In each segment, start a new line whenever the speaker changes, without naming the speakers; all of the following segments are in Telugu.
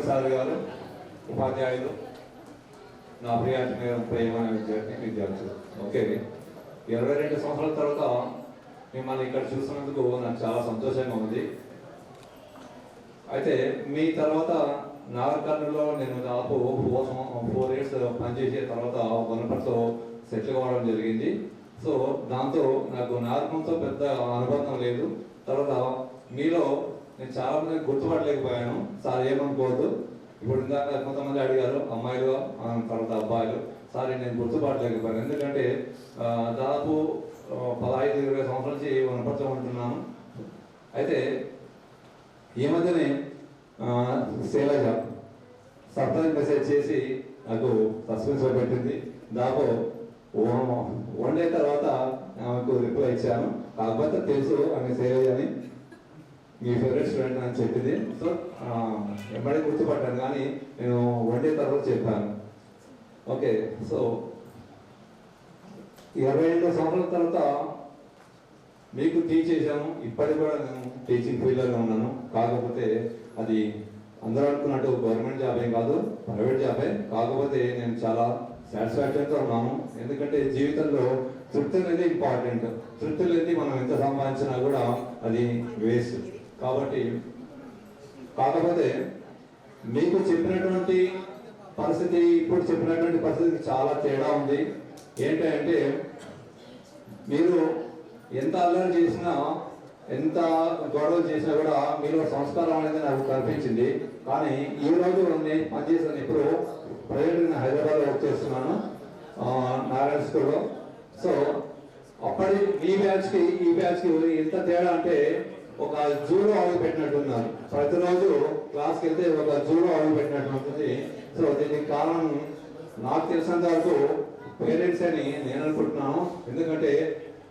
సార్ గారు, ఉపాధ్యాయులు, నా ప్రియమైన విద్యార్థులు. ఓకే, 22 సంవత్సరాల తర్వాత మిమ్మల్ని ఇక్కడ చూస్తున్నందుకు నాకు చాలా సంతోషంగా ఉంది. అయితే మీ తర్వాత నాగర్కర్నూలులో నేను దాదాపు 4 years పనిచేసిన తర్వాత వనపర్తిలో సెటిల్ కావడం జరిగింది. సో దాంతో నాకు నాగర్కర్నూలుతో పెద్ద అనుబంధం లేదు. తర్వాత మీలో నేను చాలా మంది గుర్తుపట్టలేకపోయాను. సార్ ఏమనుకోవద్దు. ఇప్పుడు ఇందాక కొంతమంది అడిగారు, అమ్మాయిలు తర్వాత అబ్బాయిలు. సార్ నేను గుర్తుపట్టలేకపోయాను. ఎందుకంటే దాదాపు 15-20 సంవత్సరాల నుంచి వనపర్తిలో ఉంటున్నాను. అయితే ఈ మధ్యనే శైలజ సర్ప్రైజ్ మెసేజ్ చేసి నాకు సస్పెన్స్లో పెట్టింది. దాదాపు 1 day తర్వాత ఆమెకు రిప్లై ఇచ్చాను. కాకపోతే తెలుసు ఆమె శైలజ అని, మీ ఫేవరెట్ స్టూడెంట్ అని చెప్పింది. సో ఎమ్మడే గుర్తుపట్టాను, కానీ నేను 1 day తర్వాత చెప్పాను. ఓకే, సో 22 సంవత్సరాల తర్వాత మీకు టీచ్ చేశాను. ఇప్పటికి కూడా నేను టీచింగ్ ఫీల్డ్లో ఉన్నాను. కాకపోతే అది అందరూ అనుకున్నట్టు గవర్నమెంట్ జాబ్ ఏం కాదు, ప్రైవేట్ జాబే. కాకపోతే నేను చాలా సాటిస్ఫాక్షన్తో ఉన్నాను. ఎందుకంటే జీవితంలో తృప్తి అనేది ఇంపార్టెంట్. తృప్తి లేని మనం ఎంత సంపాదించినా కూడా అది వేస్ట్. కాబట్టి కాకపోతే మీకు చెప్పినటువంటి పరిస్థితి, ఇప్పుడు చెప్పినటువంటి పరిస్థితికి చాలా తేడా ఉంది. ఏంటంటే మీరు ఎంత అల్లరి చేసినా, ఎంత గొడవలు చేసినా కూడా మీలో సంస్కారం అనేది నాకు కనిపించింది. కానీ ఈ రోజు నేను పనిచేసాను. ఇప్పుడు ప్రజెంట్ నేను హైదరాబాద్లో వర్క్ చేస్తున్నాను, నారాయణ స్కూల్లో. సో అప్పటి ఈ బ్యాచ్కి ఎంత తేడా అంటే ఒక జూలో అడుగు పెట్టినట్టున్నారు. ప్రతిరోజు క్లాస్కి వెళ్తే ఒక జూలో అడుగు పెట్టినట్టు ఉంటుంది. సో దీనికి కారణం నాకు తెలిసినంత వరకు పేరెంట్స్ అని నేను అనుకుంటున్నాను. ఎందుకంటే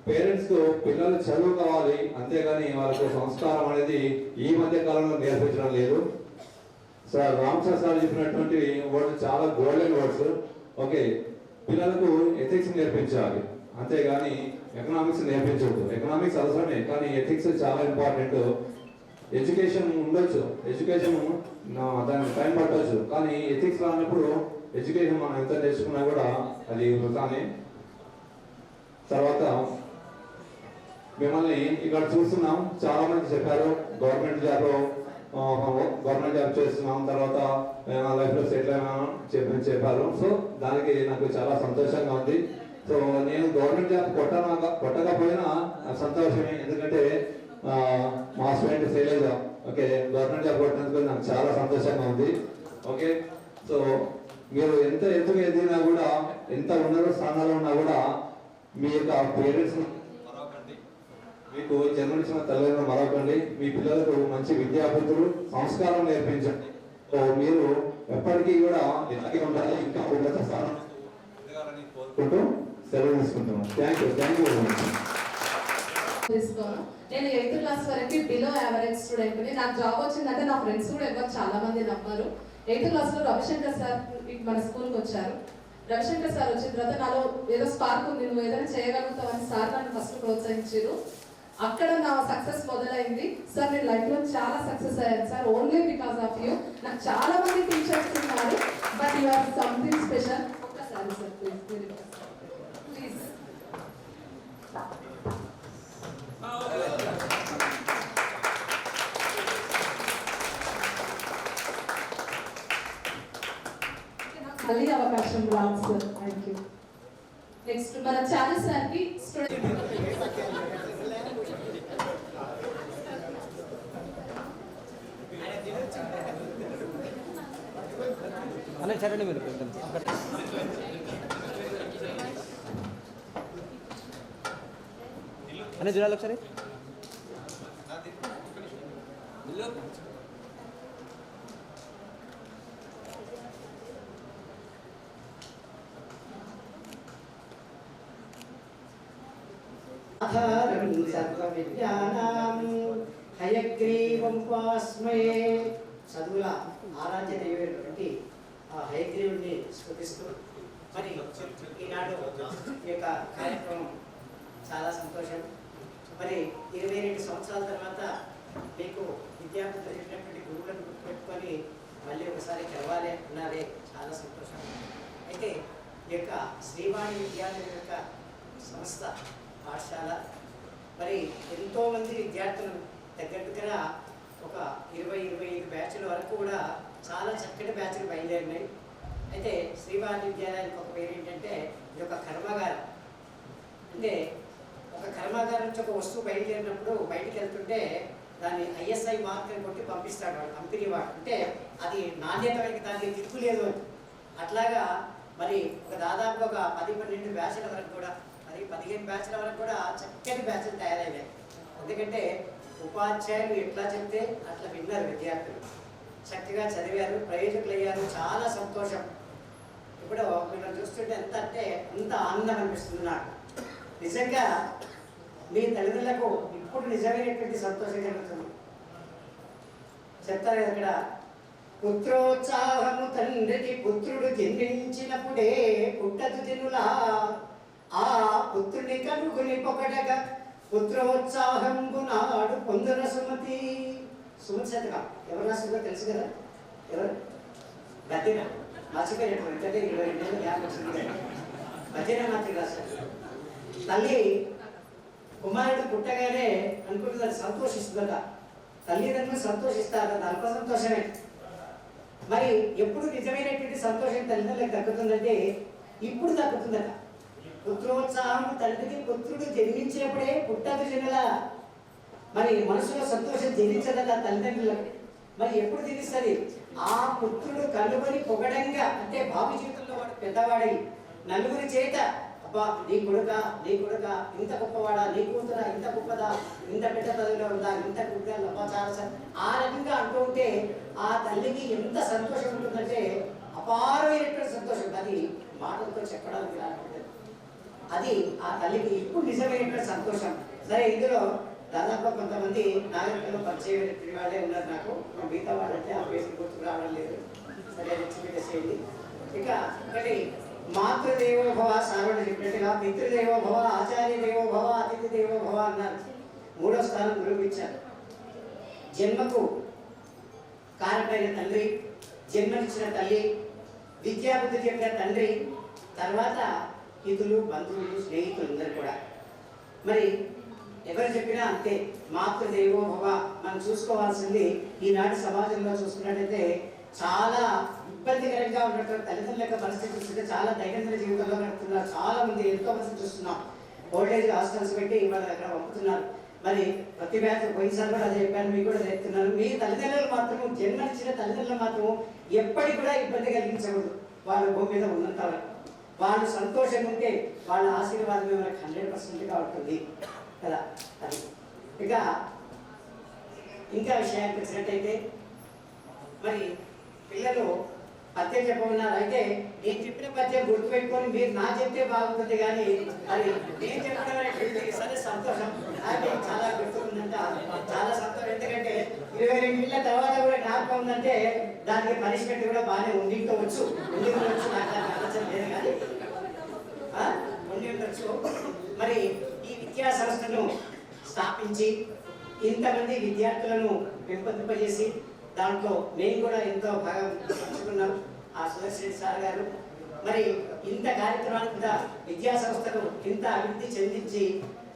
పేరెంట్స్కు పిల్లలు చదువు కావాలి, అంతేగాని వాళ్ళకు సంస్కారం అనేది ఈ మధ్య కాలంలో నేర్పించడం లేదు. సార్ రామసార్ సార్ చెప్పినటువంటి వర్డ్స్ చాలా గోల్డెన్ వర్డ్స్. ఓకే, పిల్లలకు ఎథిక్స్ నేర్పించాలి, అంతేగాని ఎకనామిక్స్ నేర్పించవద్దు. ఎకనామిక్స్ అవసరమే, కానీ ఎథిక్స్ చాలా ఇంపార్టెంట్. ఎడ్యుకేషన్ ఉండొచ్చు, ఎడ్యుకేషన్ దానికి టైం పట్టవచ్చు, కానీ ఎథిక్స్ రానప్పుడు ఎడ్యుకేషన్ మనం ఎంత నేర్చుకున్నా కూడా అది వృథానే. తర్వాత మిమ్మల్ని ఇక్కడ చూస్తున్నాం, చాలా మంది చెప్పారు గవర్నమెంట్ జాబ్ చేస్తున్నాం, తర్వాత లైఫ్లో సెటిల్ అయినాం చెప్పారు. సో దానికి నాకు చాలా సంతోషంగా ఉంది. సో నేను గవర్నమెంట్ జాబ్ కొట్టకపోయినా సంతోషమే, ఎందుకంటే మా student Shailaja okay government job కొట్టినందుకు నాకు చాలా సంతోషంగా ఉంది. ఓకే, సో మీరు ఎంత ఎత్తుకు ఎదిగినా కూడా, ఎంత ఉన్నత స్థానాల్లో ఉన్నా కూడా మీ యొక్క పేరెంట్స్ మరొకండి, మీకు జన్మనిచ్చిన తల్లిదండ్రులు మరొకండి. మీ పిల్లలకు మంచి విద్యాబుద్ధులు, సంస్కారం నేర్పించండి. సో మీరు ఎప్పటికీ కూడా ఎత్తుకి ఉండాలి, ఇంకా ఉన్నత స్థానం కోరుకుంటూ సెలవు తీసుకుంటున్నాను. Thank you very much.
నేను 8th క్లాస్ వరకు బిలో యావరేజ్ స్టూడెంట్ ని. నాకు జాబ్ వచ్చిందంటే నా ఫ్రెండ్స్ కూడా ఎవరు చాలా మంది నమ్మారు. 8th క్లాస్ లో రవిశంకర్ సార్ మన స్కూల్కి వచ్చారు. రవిశంకర్ సార్ వచ్చిన తర్వాత నాలో ఏదో స్పార్క్ ఉంది, నువ్వు ఏదైనా చేయగలుగుతావని సార్ నన్ను ఫస్ట్ ప్రోత్సహించారు. అక్కడ నా సక్సెస్ మొదలైంది. సార్ నేను లైఫ్ లో చాలా సక్సెస్ అయ్యాను sir, only because of you. నాకు చాలా మంది టీచర్స్ ఉన్నారు, but you or something special. ఒక్కసారి సార్ ప్లీజ్ ప్లీజ్. మళ్ళీ అవకాశం రాదు సార్. Thank you. నెక్స్ట్ మన ఛానల్ సార్ కి స్టూడెంట్
అనే సరే మీరు అనే చూడాలి ఒకసారి.
ఆధారం సర్వవిద్యానాం హయగ్రీవం వాస్మే. చదువుల ఆరాధ్య దైవమైనటువంటి ఆ హయగ్రీవుని స్మృతిస్తూ మరి ఈనాడు ఈ యొక్క కార్యక్రమం చాలా సంతోషం. మరి 22 సంవత్సరాల తర్వాత మీకు విద్యార్థులు చెప్పినటువంటి గురువులను గుర్తుపెట్టుకొని మళ్ళీ ఒకసారి కలవాలి అన్నారే, చాలా సంతోషం. అయితే ఈ యొక్క శ్రీవాణి విద్యాలయం యొక్క సంస్థ పాఠశాల మరి ఎంతోమంది విద్యార్థులు దగ్గర ఒక 20-25 బ్యాచ్ల వరకు కూడా చాలా చక్కటి బ్యాచ్లు బయలుదేరినాయి. అయితే శ్రీవాణి విద్యాలయానికి ఒక పేరు ఏంటంటే ఇది ఒక కర్మాగారం. అంటే ఒక కర్మాగారం నుంచి ఒక వస్తువు బయలుదేరినప్పుడు బయటికి వెళ్తుంటే దాన్ని ISI మార్క్ అని కొట్టి పంపిస్తాడు వాడు, కంపెనీ వాడు. అంటే అది నాణ్యత దానికి తిప్పు లేదు అని. అట్లాగా మరి ఒక దాదాపు ఒక 10-12 బ్యాచ్ల వరకు కూడా, మరి 15 బ్యాచ్ల వరకు కూడా చక్కటి బ్యాచ్లు తయారయ్యాయి. ఎందుకంటే ఉపాధ్యాయులు ఎట్లా చెప్తే అట్లా విన్నారు విద్యార్థులు, చక్కగా చదివారు, ప్రయోజకులు అయ్యారు. చాలా సంతోషం. ఇప్పుడు మిమ్మల్ని చూస్తుంటే ఎంత అంటే అంత ఆనందం అనిపిస్తుంది నాకు. నిజంగా మీ తల్లిదండ్రులకు ఇప్పుడు నిజమైనటువంటి సంతోషం కలుగుతుంది. చెప్తారు ఇక్కడ, పుత్రోత్సాహము తండ్రికి పుత్రుడు జన్మించినప్పుడే పుట్టదు జనులా, ఆ పుత్రుని కనుగుని పొగడగా పుత్రోత్సాహంబు నాడు పొందున సుమతి. సుమతి శతకం ఎవరు రాసిందో తెలుసు కదా? ఎవరు? బతిన మర్చిపోయినటువంటి 22 జ్ఞాపకం వచ్చింది. బతిన మాత్రం రాశారు. తల్లి కుమారుడు పుట్టగానే అనుకుంటుంది అది సంతోషిస్తుందట, తల్లిదండ్రులు సంతోషిస్తారు, అది అల్ప సంతోషమే. మరి ఎప్పుడు నిజమైనటువంటి సంతోషం తల్లిదండ్రులకు దక్కుతుందంటే ఇప్పుడు దక్కుతుందట. పుత్రోత్సాహం తండ్రికి పుత్రుడు జన్మించినప్పుడే పుట్టదు జనుల. మరి మనసులో సంతోషం జన్మించదట తల్లిదండ్రులకు. మరి ఎప్పుడు జన్మిస్తుంది? ఆ పుత్రుడు కనుగొని పొగడంగా, అంటే బాబు జీవితంలో వాడు పెద్దవాడై నలుగురి చేత, అబ్బా నీ కొడుక ఇంత గొప్పవాడా, నీ కూతురా ఇంత గొప్పదా, ఇంత పెద్ద చదువులో ఉందా, ఇంత గుడ్డలు అబ్బా చాలా ఆ రకంగా అంటూ ఉంటే ఆ తల్లికి ఎంత సంతోషం ఉంటుందంటే అపారమైనటువంటి సంతోషం. అది మాటలతో చెప్పడానికి రాకపోతే అది ఆ తల్లికి ఇప్పుడు నిజమైనటువంటి సంతోషం. సరే, ఇందులో దాదాపు కొంతమంది నాగరికలో పరిచయం వాళ్ళే ఉన్నారు. నాకు మిగతా వాళ్ళంటే ఆ పేరు గుర్తుకు రావడం లేదు. సరే, పెట్టేసేయండి. ఇక ఒకటి మాతృదేవోభవ, సార్వణ చెప్పినట్టుగా పితృదేవోభవ, ఆచార్య దేవోభవ, అతిథి దేవోభవ అన్నారు. 3వ స్థానం గురువు ఇచ్చారు. జన్మకు కారణమైన తండ్రి, జన్మనిచ్చిన తల్లి, విద్యాబుద్ధి చెప్పిన తండ్రి, తర్వాత హితులు, బంధువులు, స్నేహితులు అందరు కూడా. మరి ఎవరు చెప్పినా అంతే, మాతృదేవోభవ. మనం చూసుకోవాల్సింది ఈనాటి సమాజంలో చూసుకున్నట్టయితే చాలా ఇబ్బందికరంగా ఉన్నటువంటి తల్లిదండ్రుల యొక్క పరిస్థితి చూస్తుంటే చాలా దైనందిన జీవితంలో గడుపుతున్నారు. చాలా మంది ఎంతో మంది చూస్తున్నాం. ఓల్డేజ్ హాస్టల్స్ పెట్టి వాళ్ళు అక్కడ పంపుతున్నారు. మరి ప్రతి బ్యాచ్ పోయినసారి కూడా అదే చెప్పాను, మీకు కూడా చెప్తున్నాను. మీ తల్లిదండ్రులు మాత్రం, జన్మనిచ్చిన తల్లిదండ్రులు మాత్రం ఎప్పటికి కూడా ఇబ్బంది కలిగించకూడదు. వాళ్ళ భూమి మీద ఉన్నంత వరకు వాళ్ళు సంతోషంగా ఉంటే వాళ్ళ ఆశీర్వాదం మనకు 100%గా ఉంటుంది కదా. అది ఇంకా విషయానికి వచ్చినట్టయితే మరి పిల్లలు పద్యం చెప్పమన్నారు. అయితే నేను చెప్పిన పద్యం గుర్తుపెట్టుకొని మీరు నా చెప్తే బాగుంటుంది, కానీ అది నేను చెప్పడం సరే సంతోషం. అది చాలా గుర్తుందంట, చాలా సంతోషం. ఎందుకంటే 22 ఏళ్ళ తర్వాత కూడా జ్ఞాపకం ఉందంటే దానికి పనిష్మెంట్ కూడా బాగానే ఉండించవచ్చు. నాకు ఆలోచన లేదు, కానీ ఉండించవచ్చు. మరి ఈ విద్యా సంస్థను స్థాపించి ఇంతమంది విద్యార్థులను పెంపొందింపజేసి దాంట్లో మేము కూడా ఎంతో భాగం పంచుకున్నాం. ఆ సుదర్శన్ సార్ గారు మరి ఇంత కార్యక్రమాన్ని కూడా విద్యా సంస్థను ఇంత అభివృద్ధి చెందించి,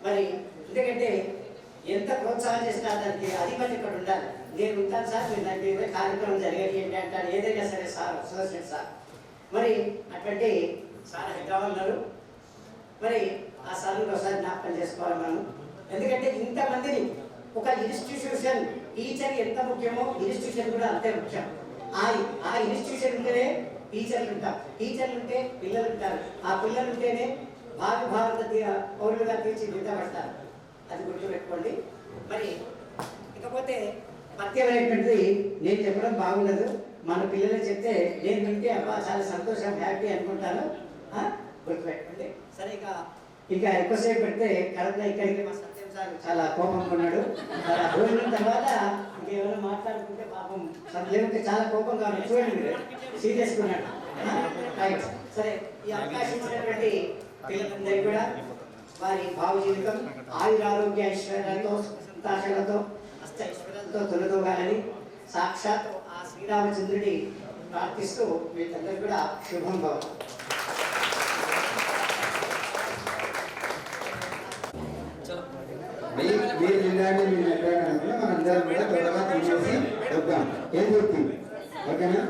మరి ఎందుకంటే ఎంత ప్రోత్సాహం చేసినా దానికి అధిపతి ఇక్కడ ఉండాలి. నేను ఉంటాను సార్, మీరు దానికి కార్యక్రమం జరిగేది ఏంటి అంటారు, ఏదైనా సరే సార్ సుదర్శన్ సార్. మరి అటువంటి సార్ హైదరాబాద్ ఉన్నారు. మరి ఆ సార్లు ఒకసారి జ్ఞాపకం చేసుకోవాలి మనం. ఎందుకంటే ఇంతమందిని ఒక ఇన్స్టిట్యూషన్, టీచర్ ఎంత ముఖ్యమో ఇన్స్టిట్యూషన్ కూడా అంతే ముఖ్యం. ఆ ఇన్స్టిట్యూషన్ ఉంటేనే టీచర్లు ఉంటారు, టీచర్లు ఉంటే పిల్లలు ఉంటారు, ఆ పిల్లలు ఉంటేనే భారత పౌరులుగా తీర్చిదిద్దబడతారు. అది గుర్తుపెట్టుకోండి. మరి ఇకపోతే పత్యమైనటువంటిది నేను చెప్పడం బాగుండదు, మన పిల్లలు చెప్తే నేను వింటే అబ్బా చాలా సంతోషం, హ్యాపీ అనుకుంటాను. గుర్తుపెట్టుకోండి. సరే, ఇంకా ఎక్కువసేపు పెడితే కరెక్ట్గా ఇక్కడికి మా సత్యం సార్ చాలా కోపంగా ఉన్నాడు. భోజనం తర్వాత ఇంకేమైనా మాట్లాడుకుంటే పాపం లేకపోతే చాలా కోపంగా ఉన్నాడు. చూడండి, మీరు సీరియస్గా ఉన్నాడు. రైట్. సరే, ఈ అవకాశం ఇచ్చినటువంటి పిల్లలందరికీ కూడా వారి భావ జీవితం ఆయురారోగ్య ఐశ్వర్యాలతో, సంతాషాలతో, అష్ట ఐశ్వర్యాలతో కష్టంతో తొలదోగాలని సాక్షాత్ ఆ శ్రీరామచంద్రుడి ప్రార్థిస్తూ వీళ్ళందరూ కూడా శుభం భవతు.
మీరు నిండాలి మీరు నిండాలి మనందరం కూడా త్వరగా తినేసి వద్దాం. ఏం చెప్తుంది ఓకేనా?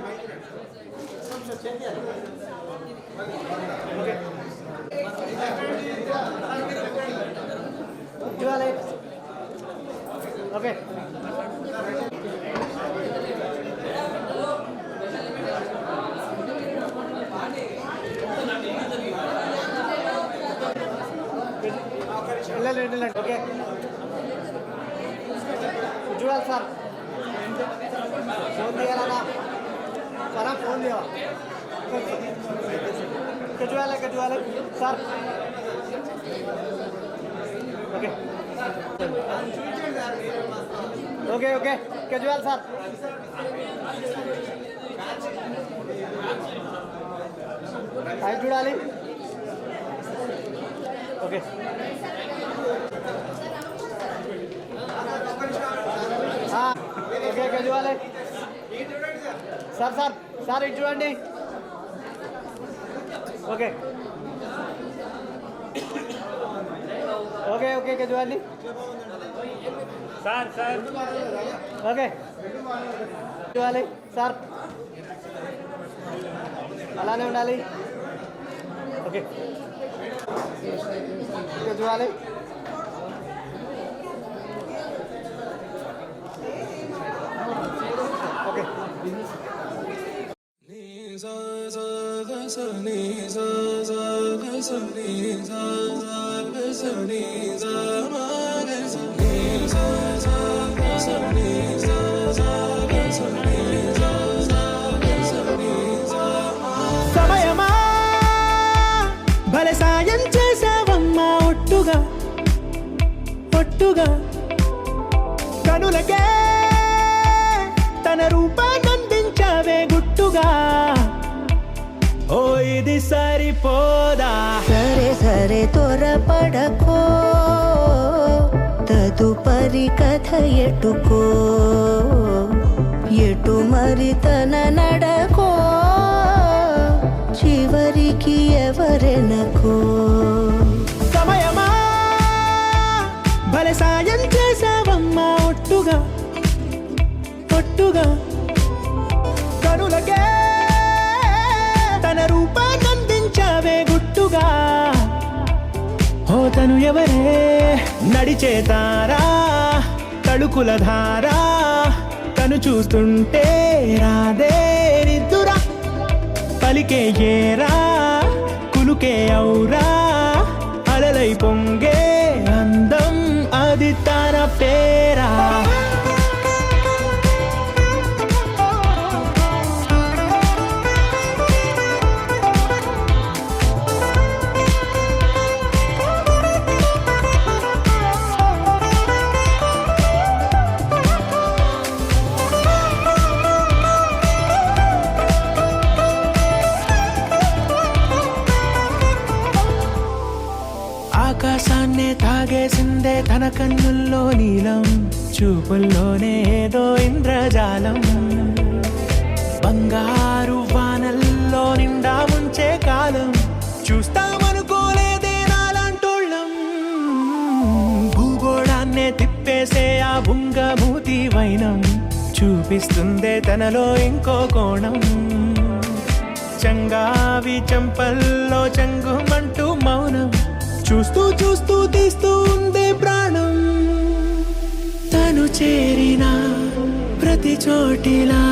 ఓకే వెళ్ళండి ఓకే ఉజ్వల్ సార్ ఫోన్ తీయాలా సరా ఫోన్ తీయవా కజువాలే sir okay okay okay casual sir అవి చూడాలి ఓకే ఓకే కజువాలే సార్ ఇటు చూడండి okay okay okay casually sir okay casually sir అలానే ఉండాలి ఓకే కజువాలి ఓకే
సమయమా భలే సాయం చేసావమ్మా ఒట్టుగా కనులకే తన రూపాన్నందించావే గుట్టుగా ఓ ఇది సరిపోదా
సరే త్వరపడకో తదుపరి కథ ఎటుకో ఎటు మరి తన నడకో చివరికి ఎవరెనకో
సమయమా భలే సాయం చేసావమ్మా ఒట్టుగా కనులకే తన రూపాన్నందించావే గుట్టుగా ఓ తను ఎవరే నడిచే తారా తళుకుల ధారా తను చూస్తుంటే రాదే నిద్దురా పలికే ఏరా కులుకే ఔరా అలలై పొంగే అందం అది తన పేరా ఆకాశాన్నే తాగేసిందే తన కన్నుల్లో నీలం చూపుల్లోనే ఏదో ఇంద్రజాలం బంగారు వానల్లో నిండా ఉంచే కాలం చూస్తామనుకోలేదే నాలాంటోళ్ళం భూగోళాన్నే తిప్పేసే ఆ బుంగమూతి వైనం చూపిస్తుందే తనలో ఇంకో కోణం చంగావి చంపల్లో చంగుమంటూ మౌనం చూస్తూ తీస్తూ ఉందే ప్రాణం తను చేరిన ప్రతి చోటిలా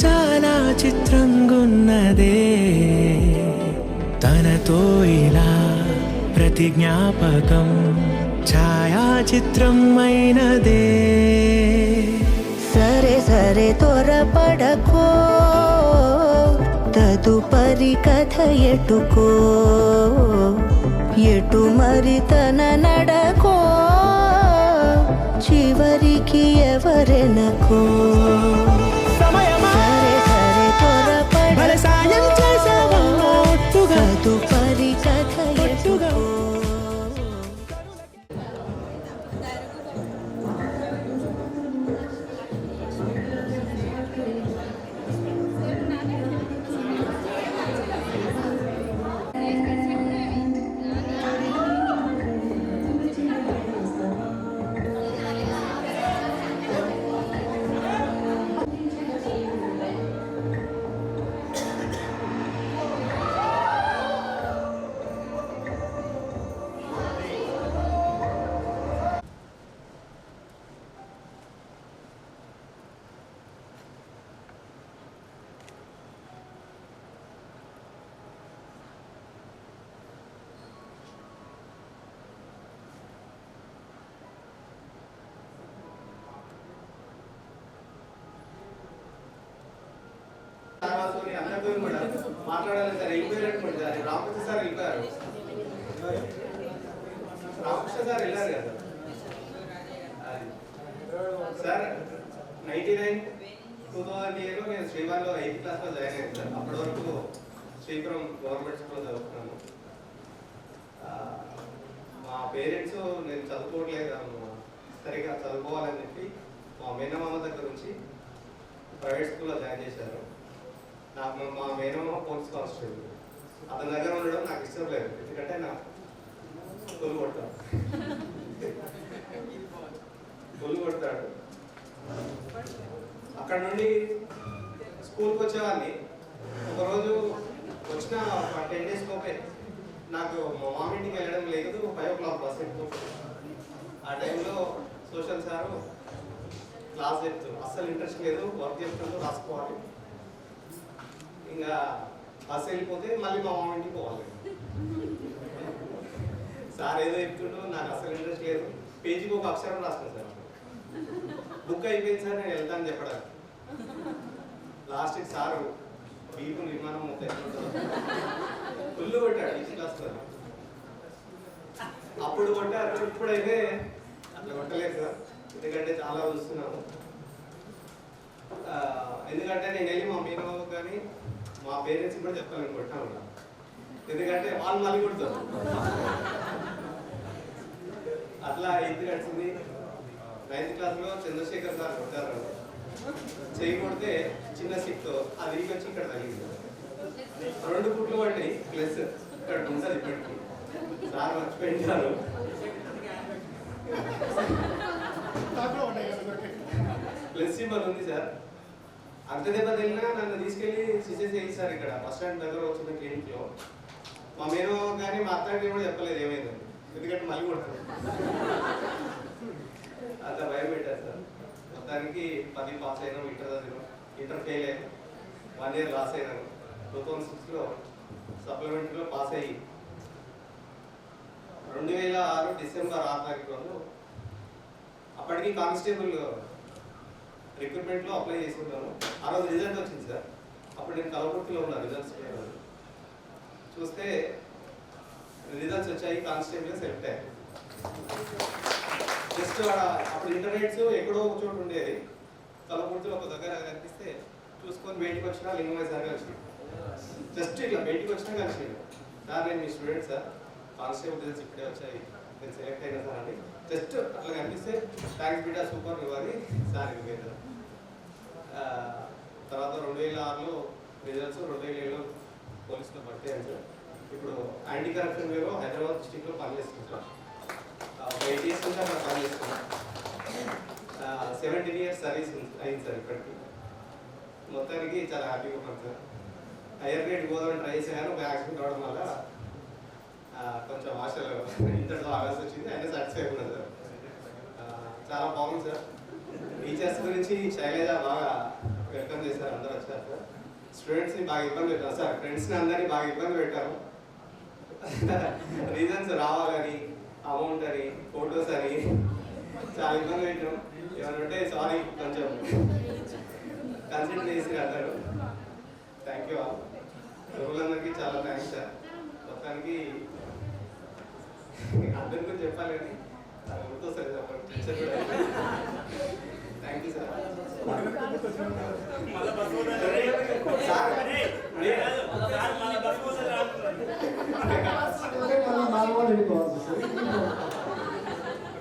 చాలా చిత్రంగున్నదే తనతో ఇలా ప్రతి జ్ఞాపకం ఛాయాచిత్రం అయినదే
సరే త్వరపడకో తదుపరి కథ ఎటుకో ఎటు మరి తన నడకో చివరికి ఎవరెనకో
సమయమా
సరే
భలే సాయం చేసావమ్మా ఒట్టుగా
తదుపరి కథ ఎటుకో
మాట్లాడాలి సార్, వెళ్ళిపోయారు సార్. రామకృష్ణ సార్ వెళ్ళిపోయారు, రామకృష్ణ సార్ వెళ్ళారు కదా సార్. 2009 నేను శ్రీవారిలో 8th క్లాస్లో జాయిన్ అయ్యాను సార్. అప్పటి వరకు శ్రీపురం గవర్నమెంట్ స్కూల్లో చదువుకున్నాను. మా పేరెంట్స్ నేను చదువుకోవట్లేదు, సరిగా చదువుకోవాలని చెప్పి మా మేనమామ దగ్గర నుంచి ప్రైవేట్ స్కూల్లో జాయిన్ చేశారు. నాకు మా మేనమామ పోలీస్ కానిస్టేబుల్, అతని దగ్గర ఉండడం నాకు ఇష్టం లేదు, ఎందుకంటే నా పుల్లు కొడతాడు. అక్కడ నుండి స్కూల్కి వచ్చేవాడిని. ఒకరోజు వచ్చిన 10 days లోపే నాకు మా మామ ఇంటికి వెళ్ళడం లేదు, 5 o'clock బస్ ఎక్కుతుంది. ఆ టైంలో సోషల్ సారు క్లాస్ చెప్తారు, అస్సలు ఇంట్రెస్ట్ లేదు, వర్క్ చెప్తాను రాసుకోవాలి. ఇంకా బస్ వెళ్ళిపోతే మళ్ళీ మా మామ ఇంటికి పోవాలి. సార్ ఏదో చెప్తుండో నాకు అస్సలు ఇంట్రెస్ట్ లేదు, పేజీకి ఒక అక్షరం రాస్తాను సార్. బుక్ అయిపోయింది సార్, నేను వెళ్తాను చెప్పడానికి. లాస్ట్కి సారు వీపు నిర్మాణం మొత్తం ఫుల్ కొట్టాడు 8th క్లాస్లో. అప్పుడు కొట్టారు, ఇప్పుడైతే అట్లా కొట్టలేదు సార్, ఎందుకంటే చాలా చూస్తున్నాను. ఎందుకంటే నేను వెళ్ళి మా మేనమామ కానీ మా పేరెంట్స్ కూడా చెప్తాను కొట్టాను, ఎందుకంటే వాళ్ళు మళ్ళీ కొడతారు. అట్లా 8th గడిచింది. 9th క్లాస్లో చంద్రశేఖర్ సార్ కొట్టారు, చేయి కొడితే చిన్న సిక్తో అది వచ్చి ఇక్కడ తగిలింది. 2 కుట్లు పడి ప్లస్ ఇక్కడ ఉంటుంది ఇప్పటికి. సార్ మర్చిపోయింటారు, ప్లస్ సింబల్ ఉంది సార్. అంత దెబ్బ తెలినా నన్ను తీసుకెళ్ళి సిసెస్ వేయిస్తారు ఇక్కడ బస్ స్టాండ్ దగ్గర వచ్చిన క్లినిక్లో. మా మేనో కానీ మా అత్తకి కూడా చెప్పలేదు ఏమైందని, ఎందుకంటే మళ్ళీ కొడతారు. అంత భయం పెట్టారు సార్. మొత్తానికి 10 పాస్ అయినాం, ఇంటర్ ఫెయిల్ అయ్యాను, 1 year లాస్ అయినాను. 2006లో సప్లిమెంటరీలో పాస్ అయ్యి 2006 డిసెంబర్ 6 తారీఖు రోజు అప్పటికి కానిస్టేబుల్ రిక్రూట్మెంట్లో అప్లై చేసుకుంటాను. ఆ రోజు రిజల్ట్ వచ్చింది సార్. అప్పుడు నేను కలవకుర్తిలో ఉన్నాను, రిజల్ట్స్ చూస్తే రిజల్ట్స్ వచ్చాయి, కానిస్టేబుల్ సెలెక్ట్ అయ్యాయి. జస్ట్ అప్పుడు ఇంటర్నెట్స్ ఎక్కడో ఒక చోటు ఉండేది, కలవకుర్తిలో ఒక దగ్గర కనిపిస్తే చూసుకొని బయటకు వచ్చినా లింగమయ్య సార్ కలిసి, జస్ట్ ఇట్లా బయటకు వచ్చినా కలిసి, సార్ నేను మీ స్టూడెంట్ సార్, కానిస్టేబుల్ రిజల్ట్స్ ఇప్పుడే వచ్చాయి, నేను సెలెక్ట్ అయినా సార్ అని జస్ట్ అట్లా కనిపిస్తే థ్యాంక్స్ బిడ్డా సూపర్ ఇవ్వాలి సార్ ఇవ్వలేదు. తర్వాత 2006లో రిజల్ట్స్, 2007లో పోలీసులో పట్టాను సార్. ఇప్పుడు యాంటీ కరప్షన్ బ్యూరో హైదరాబాద్ డిస్టిక్లో పనిచేస్తుంది సార్. 8 years నుంచి అక్కడ పనిచేస్తున్నాను. 17 years సర్వీస్ అయింది సార్ ఇప్పటికి. మొత్తానికి చాలా హ్యాపీగా ఉన్నాను సార్. హైయర్ గ్రేడ్ పోదామని ట్రై చేసాను, ఒక యాక్సిడెంట్ అవడం వల్ల కొంచెం ఆశలు ఇంటర్లో ఆగాల్సి వచ్చింది, అయినా సాటిస్ఫై ఉన్నాను సార్. చాలా బాగుంది సార్. టీచర్స్ గురించి శైలజ బాగా వెల్కమ్ చేశారు, అందరూ వచ్చారు సార్. స్టూడెంట్స్ని బాగా ఇబ్బంది పెట్టారు సార్, ఫ్రెండ్స్ని అందరినీ బాగా ఇబ్బంది పెట్టారు. రీజన్స్ రావాలని, అమౌంట్ అని, ఫొటోస్ అని చాలా ఇబ్బంది పెట్టాం. ఏమంటే సారీ కొంచెం కన్సిడర్ చేసి అంటారు. థ్యాంక్ యూ ఆల్, గురువులందరికీ చాలా థ్యాంక్స్ సార్. మొత్తానికి అందరి గురించి చెప్పాలి కానీ గుర్తొస్తుంది సార్, టీచర్ కూడా. Thank you sir.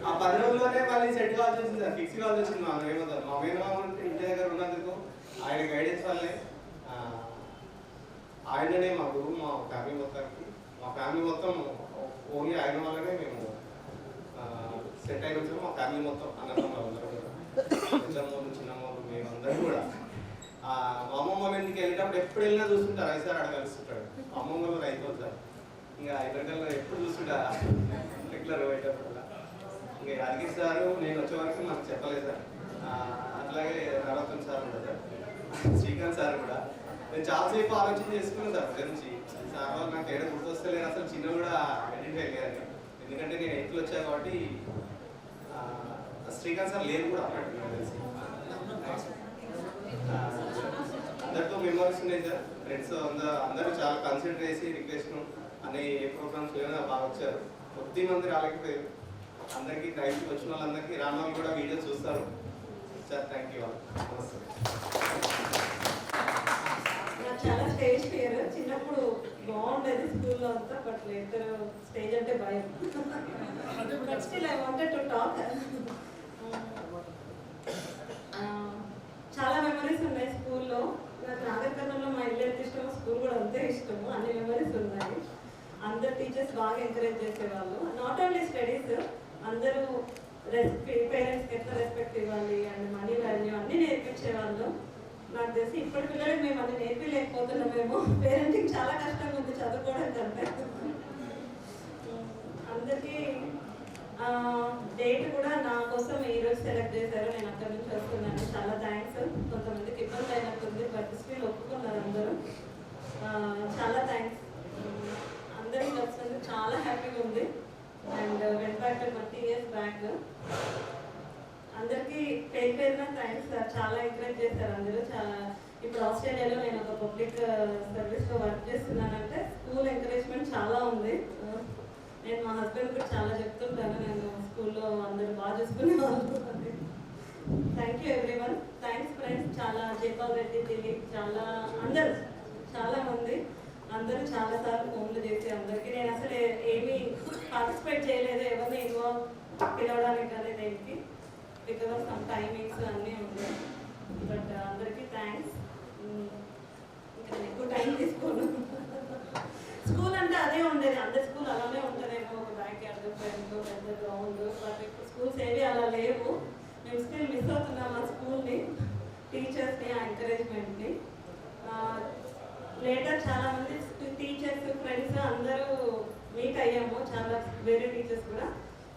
ఆ 10 రోజుల్లోనే మళ్ళీ సెట్ కావాల్సి వచ్చింది సార్, ఫిక్స్ కావాల్సి వచ్చింది. మా ఏమవుతారు, మా మేనమామ ఇంటి దగ్గర ఉన్నందుకు ఆయన గైడెన్స్ వల్లే, ఆయననే మా గురువు మా ఫ్యామిలీ మొత్తానికి. మా ఫ్యామిలీ మొత్తం ఓన్లీ ఆయన వల్లనే మేము సెట్ అయిన వచ్చాము. మా ఫ్యామిలీ మొత్తం అన్నదమ్ములు అందరూ కూడా, చిన్నమ్మలు చిన్నమ్మలు మేమందరం కూడా. మా అమ్మమ్మ ఇంటికి వెళ్ళేటప్పుడు ఎప్పుడు వెళ్ళినా చూస్తుంటారు, రైసార్ అక్కడ కలుస్తుంటాడు. అమ్మమ్మలో రైతు సార్, ఇంకా 5 గంటల్లో ఎప్పుడు చూస్తుంటా రెగ్యులర్ పోయేటప్పుడు. ఇంకా యాదగిరి సారు నేను వచ్చే వరకు మాకు చెప్పలేదు సార్. అట్లాగే నరోత్తమ్ సార్ కూడా సార్, శ్రీకాంత్ సార్ కూడా. నేను చాలాసేపు ఆలోచన చేసుకున్నాను సార్ గురించి. సార్ వాళ్ళు నాకు ఏదో గుర్తొస్తలేదు, అసలు చిన్న కూడా ఐడెంటిఫై లేదని. ఎందుకంటే నేను 8th వచ్చాను కాబట్టి శ్రీకాంత్ సార్ లేదు కూడా అన్నట్టు నాకు తెలిసి. అందరితో మెమరీస్ ఉన్నాయి సార్. ఫ్రెండ్స్ అందరూ చాలా కన్సిడర్ చేసి రిక్వెస్ట్ అనే ఏ ప్రోగ్రామ్స్ ఏమైనా బాగా వచ్చారు. కొద్ది మంది రాలేకపోయారు. అందరికీ టైంకి వచ్చిన వాళ్ళందరికీ రాని వాళ్ళు కూడా వీడియో చూస్తారు సార్. Thank you. నమస్తే.
నాకు చాలా స్టేజ్ ఫియర్. చిన్నప్పుడు బాగుండేది స్కూల్లో అంతా, బట్ లేటర్ స్టేజ్ అంటే భయం. But still I wanted to talk. చాలా మెమరీస్ ఉన్నాయి స్కూల్లో. నాకు నాగర్కర్ణంలో మా ఇల్లు ఎంత ఇష్టమో స్కూల్ కూడా అంతే ఇష్టము. అన్ని మెమరీస్ ఉన్నాయి. అందరు టీచర్స్ బాగా ఎంకరేజ్ చేసేవాళ్ళు. నాట్ ఓన్లీ స్టడీస్, అందరూ పేరెంట్స్కి ఎట్లా రెస్పెక్ట్ ఇవ్వాలి అండ్ మనీ వాల్యూ అన్నీ నేర్పించేవాళ్ళు. నాకు తెలిసి ఇప్పటి పిల్లలకి మేము అన్ని నేర్పించలేకపోతున్నామేమో. పేరెంటింగ్ చాలా కష్టంగా ఉంది చదువుకోవడం కంటే. అందరికీ డేట్ కూడా నా కోసం ఈరోజు సెలెక్ట్ చేశారు. నేను అక్కడి నుంచి వస్తున్నాను. చాలా థ్యాంక్స్. కొంతమందికి ఇబ్బంది అయినట్టుంది, బట్ స్టిల్ ఒప్పుకున్నారు అందరూ. చాలా థ్యాంక్స్. అందరికి వచ్చినందుకు చాలా హ్యాపీగా ఉంది. అండ్ వెంట బ్యాక్ 20 years బ్యాక్. అందరికీ పేరు పేరున థ్యాంక్స్ సార్. చాలా ఎంకరేజ్ చేశారు అందరూ. ఇప్పుడు ఆస్ట్రేలియాలో నేను ఒక పబ్లిక్ సర్వీస్లో వర్క్ చేస్తున్నానంటే స్కూల్ ఎంకరేజ్మెంట్ చాలా ఉంది. నేను మా హస్బెండ్ కూడా చాలా చెప్తుంటాను, నేను స్కూల్లో అందరూ బాగా చూసుకునే వాళ్ళు. Thank you everyone. Thanks friends. చాలా జైపాల్ రెడ్డి, దిలీప్, అందరూ చాలా మంది అందరూ చాలాసార్లు ఫోన్లు చేసి అందరికీ నేను అసలు ఏమీ పార్టిసిపేట్ చేయలేదు, ఎవరిని ఇన్వాల్వ్ పిలవడానికి కానీ దేనికి, బికాస్ ఆఫ్ సమ్ టైమింగ్స్ అన్నీ ఉన్నాయి. బట్ అందరికీ థ్యాంక్స్. ఇంకా నేను ఎక్కువ టైం తీసుకోను. స్కూల్ అంటే అదే ఉండేది. అందరి స్కూల్ అలానే ఉంటుందేమో, ఒక బ్యాక్ యార్డ్, ఫ్రెండ్, పెద్ద గ్రౌండ్. బట్ ఇప్పుడు స్కూల్స్ ఏవి అలా లేవు. మేము స్టిల్ మిస్ అవుతున్నాం ఆ స్కూల్ని, టీచర్స్ని, ఆ ఎంకరేజ్మెంట్ని. లేటర్ చాలా మంది టీచర్స్, ఫ్రెండ్స్ అందరూ మీట్ అయ్యాము, చాలా వేరే టీచర్స్ కూడా.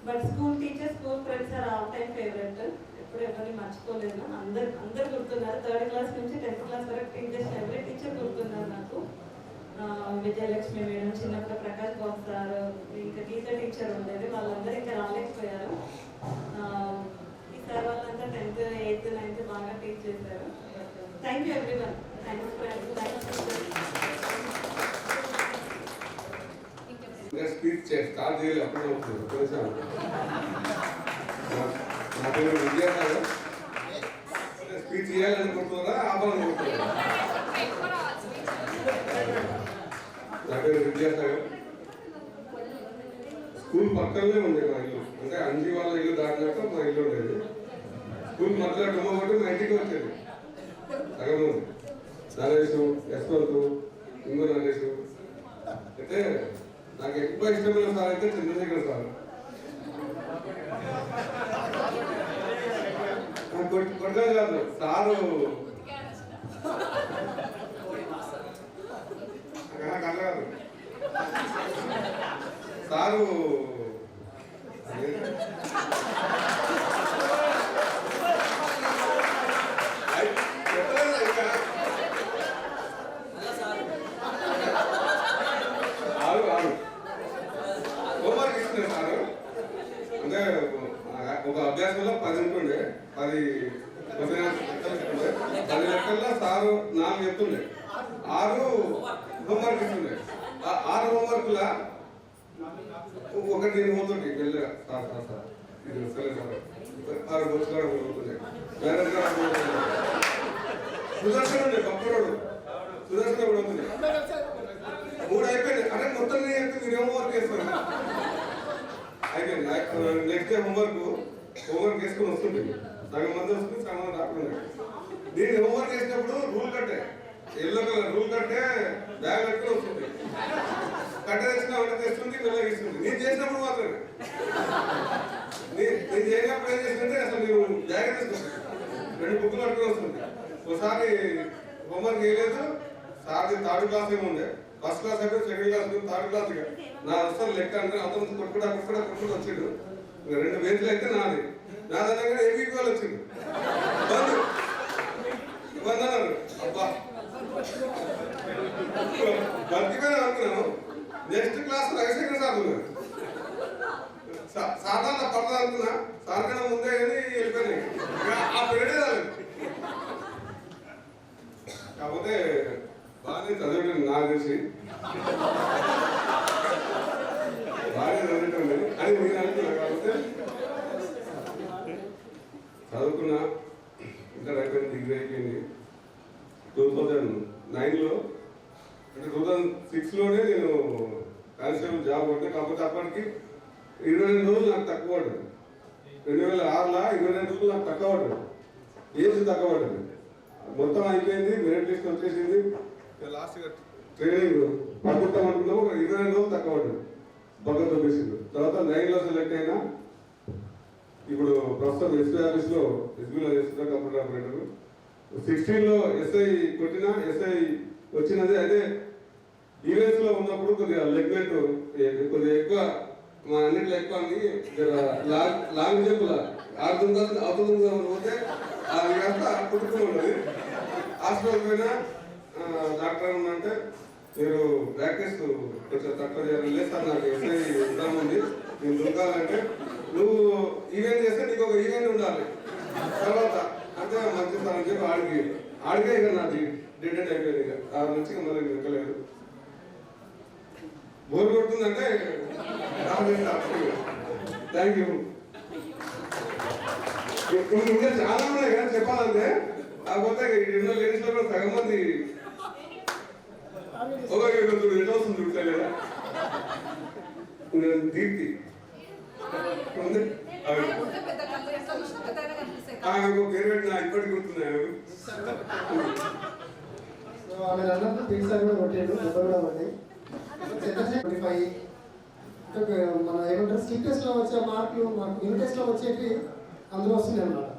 But school teachers, school friends are all time favourite. ఎప్పుడు ఎవరిని మర్చిపోలేదు. అందరు గుర్తున్నారు. 3rd class నుంచి 10th class వరకు టీచర్స్, ఎవరీ టీచర్ గుర్తున్నారు నాకు. విజయలక్ష్మి మేడం, చిన్నప్పుడు ప్రకాష్ బాబు సార్, ఇంకా గీత టీచర్ ఉండేది. వాళ్ళందరూ ఇంకా రాలేకపోయారు. ఈసారి వాళ్ళంతా 10th, 8th, 9th బాగా టీచ్ చేశారు. Thank you everyone. Thanks
speech start చేయాలి. అప్పుడు కొంచెం నా పేరు విద్యాసాగర్. స్పీచ్ చేయాలనుకుంటున్నారా ఆపాలనుకుంటున్నారా? నా పేరు విద్యాసాగర్. స్కూల్ పక్కనే ఉంది మా ఇల్లు. అంటే అంజి వాళ్ళ ఇల్లు దాటినాక మా ఇల్లు ఉండేది. స్కూల్ మధ్యలో డొమ్మ కొట్టి మా ఇంటికి వచ్చేది. సగం ఉంది. నరేష్, యశ్వంత్, ఇంగు నరేష్. అయితే నాకు ఎక్కువ ఇష్టమైన సార్ అయితే చంద్రశేఖర్ సార్. కొట్టగా కాదు సారు, కాదు సారు హోంవర్క్ ఇస్తుంది సారు. అంటే ఒక అభ్యాసంలో 10 ఉంటుండే, 10 లెక్కల్లో సారు 4 చెప్తుండే, 6 హోంవర్క్ ఇస్తుండే. 6 హోంవర్క్లా ఒకటి నేను పోతుండే వెళ్ళగా సార్ సార్ సార్ ఇది వస్తలే సార్ 6 బొచ్చుగా పోతుండే. సుదర్శన్ ఉండే, పక్కడోడు సుదర్శన్ కూడా అవుతుంది. 3 అయిపోయింది. అంటే మొత్తం నేను చెప్తే మీరు హోంవర్క్ చేస్తాను అయిపోయింది. నెక్స్ట్ డే హోంవర్క్ వేసుకొని వస్తుంది. సగం మంది వస్తుంది, సగం మంది రాకుండా. నేను హోంవర్క్ చేసినప్పుడు రూల్ కట్టే, ఎల్లో కలర్ రూల్ కట్టే బ్యాగ్ కట్టుకుని వస్తుంది. కట్ట తెచ్చిన వంట తెస్తుంది, మెల్లగా ఇస్తుంది. నేను చేసినప్పుడు మాత్రమే. నేను చేయనప్పుడు ఏం చేస్తుంటే అసలు నేను బ్యాగ్ తీసుకుంటాను, 2 బుక్లు కట్టుకుని వస్తుంది. ఒకసారి హోంవర్క్ చేయలేదు. సార్ది 3rd class ఏమో ఉండే. 1st class అయిపోయి 2nd class 3rd class ఇక నా వస్తాను లెక్క అంటే అంత కొట్టుకుంటూ వచ్చిండు. 2 బెంచ్లు అయితే నాది దగ్గర ఏబీపీ వాళ్ళు వచ్చిండు. బంద్ అన్నారు. అబ్బా బతికిపోయినా అనుకున్నాను. నెక్స్ట్ క్లాస్ రవిశంకర్ సార్ ఉన్నారు. సాధారణ పడతా అనుకున్నా, సార్ కన్నా ముందే కానీ వెళ్ళిపోయినాయి. ఆ పీరియడే రాలేదు. కాకపోతే బాగానే చదివేటండి నాకు తెలిసి బాగానే చదివేటండి అని నేను అనుకున్నాను. కాకపోతే చదువుకున్నా, ఇంటర్ అయిపోయింది, డిగ్రీ అయిపోయింది 2009లో. అంటే 2006లోనే నేను కానిస్టేబుల్ జాబ్ కొట్టే. కాకపోతే అప్పటికి 22 రోజులు నాకు తక్కువ పడ్డది. 2006లో 22 రోజులు నాకు తక్కువ పడ్డది, ఏజ్ తక్కువ పడ్డది. మొత్తం అయిపోయింది, మెరిట్ లిస్ట్ వచ్చేసింది. లాస్ట్ ట్రైనింగ్ పడుకుంటాం అనుకున్నాము, 22 రోజులు తక్కువ పడ్డది, పక్కన తొప్పేసింది. తర్వాత 9లో సెలెక్ట్ అయినా. ఇప్పుడు ప్రస్తుతం ఎస్పీ ఆఫీస్లో ఎస్బీలో చేస్తున్నా, కంప్యూటర్ ఆపరేటర్. 16లో ఎస్ఐ కొట్టినా, ఎస్ఐ వచ్చినది. అయితే ఈవెంట్స్లో ఉన్నప్పుడు కొద్దిగా లెగ్మెంట్ కొద్దిగా ఎక్కువ, మా అన్నింటిలో ఎక్కువ అని లాంగ్ జంపుల అవుతుంది పోతే అది కాస్త పుట్టుకుని ఉన్నది. హాస్పిటల్ పోయినా డాక్టర్ ఏమన్నంటే మీరు ప్రాక్టీస్ కొంచెం తక్కువ చేయాలి. లేదు సార్ నాకు ఎస్ఐ ఎగ్జామ్ ఉంది, నేను దొరకాలంటే నువ్వు ఈవెంట్ చేస్తే నీకు ఒక ఈవెంట్ ఉండాలి తర్వాత అంటే మంచి సార్ అని చెప్పి ఆడికే ఇక నాది డేటెడ్ అయిపోయింది. ఇక 6 నుంచి మళ్ళీ ఎక్కలేదు. బోర్ కొడుతుందంటే థ్యాంక్ యూ. ఇంకా చాలా ఉన్నాయి కదా చెప్పాలంటే. కాకపోతే ఎన్నో లేడీస్లో కూడా సగం మంది ఎట్లా వస్తుంది చూడలేదా దీప్తి పేరు పెట్టిన ఇప్పటికి గుర్తున్నాను.
ఆమె అన్నప్పుడు పిక్సార్ కూడా కొట్టాడు, దెబ్బ కూడా పడ్డాయి. 25 మన ఏమంటారు స్కిల్ టెస్ట్లో వచ్చే మార్కులు మాకు యూనిట్ టెస్ట్లో వచ్చేవి అందులో వస్తున్నాయి అన్నమాట.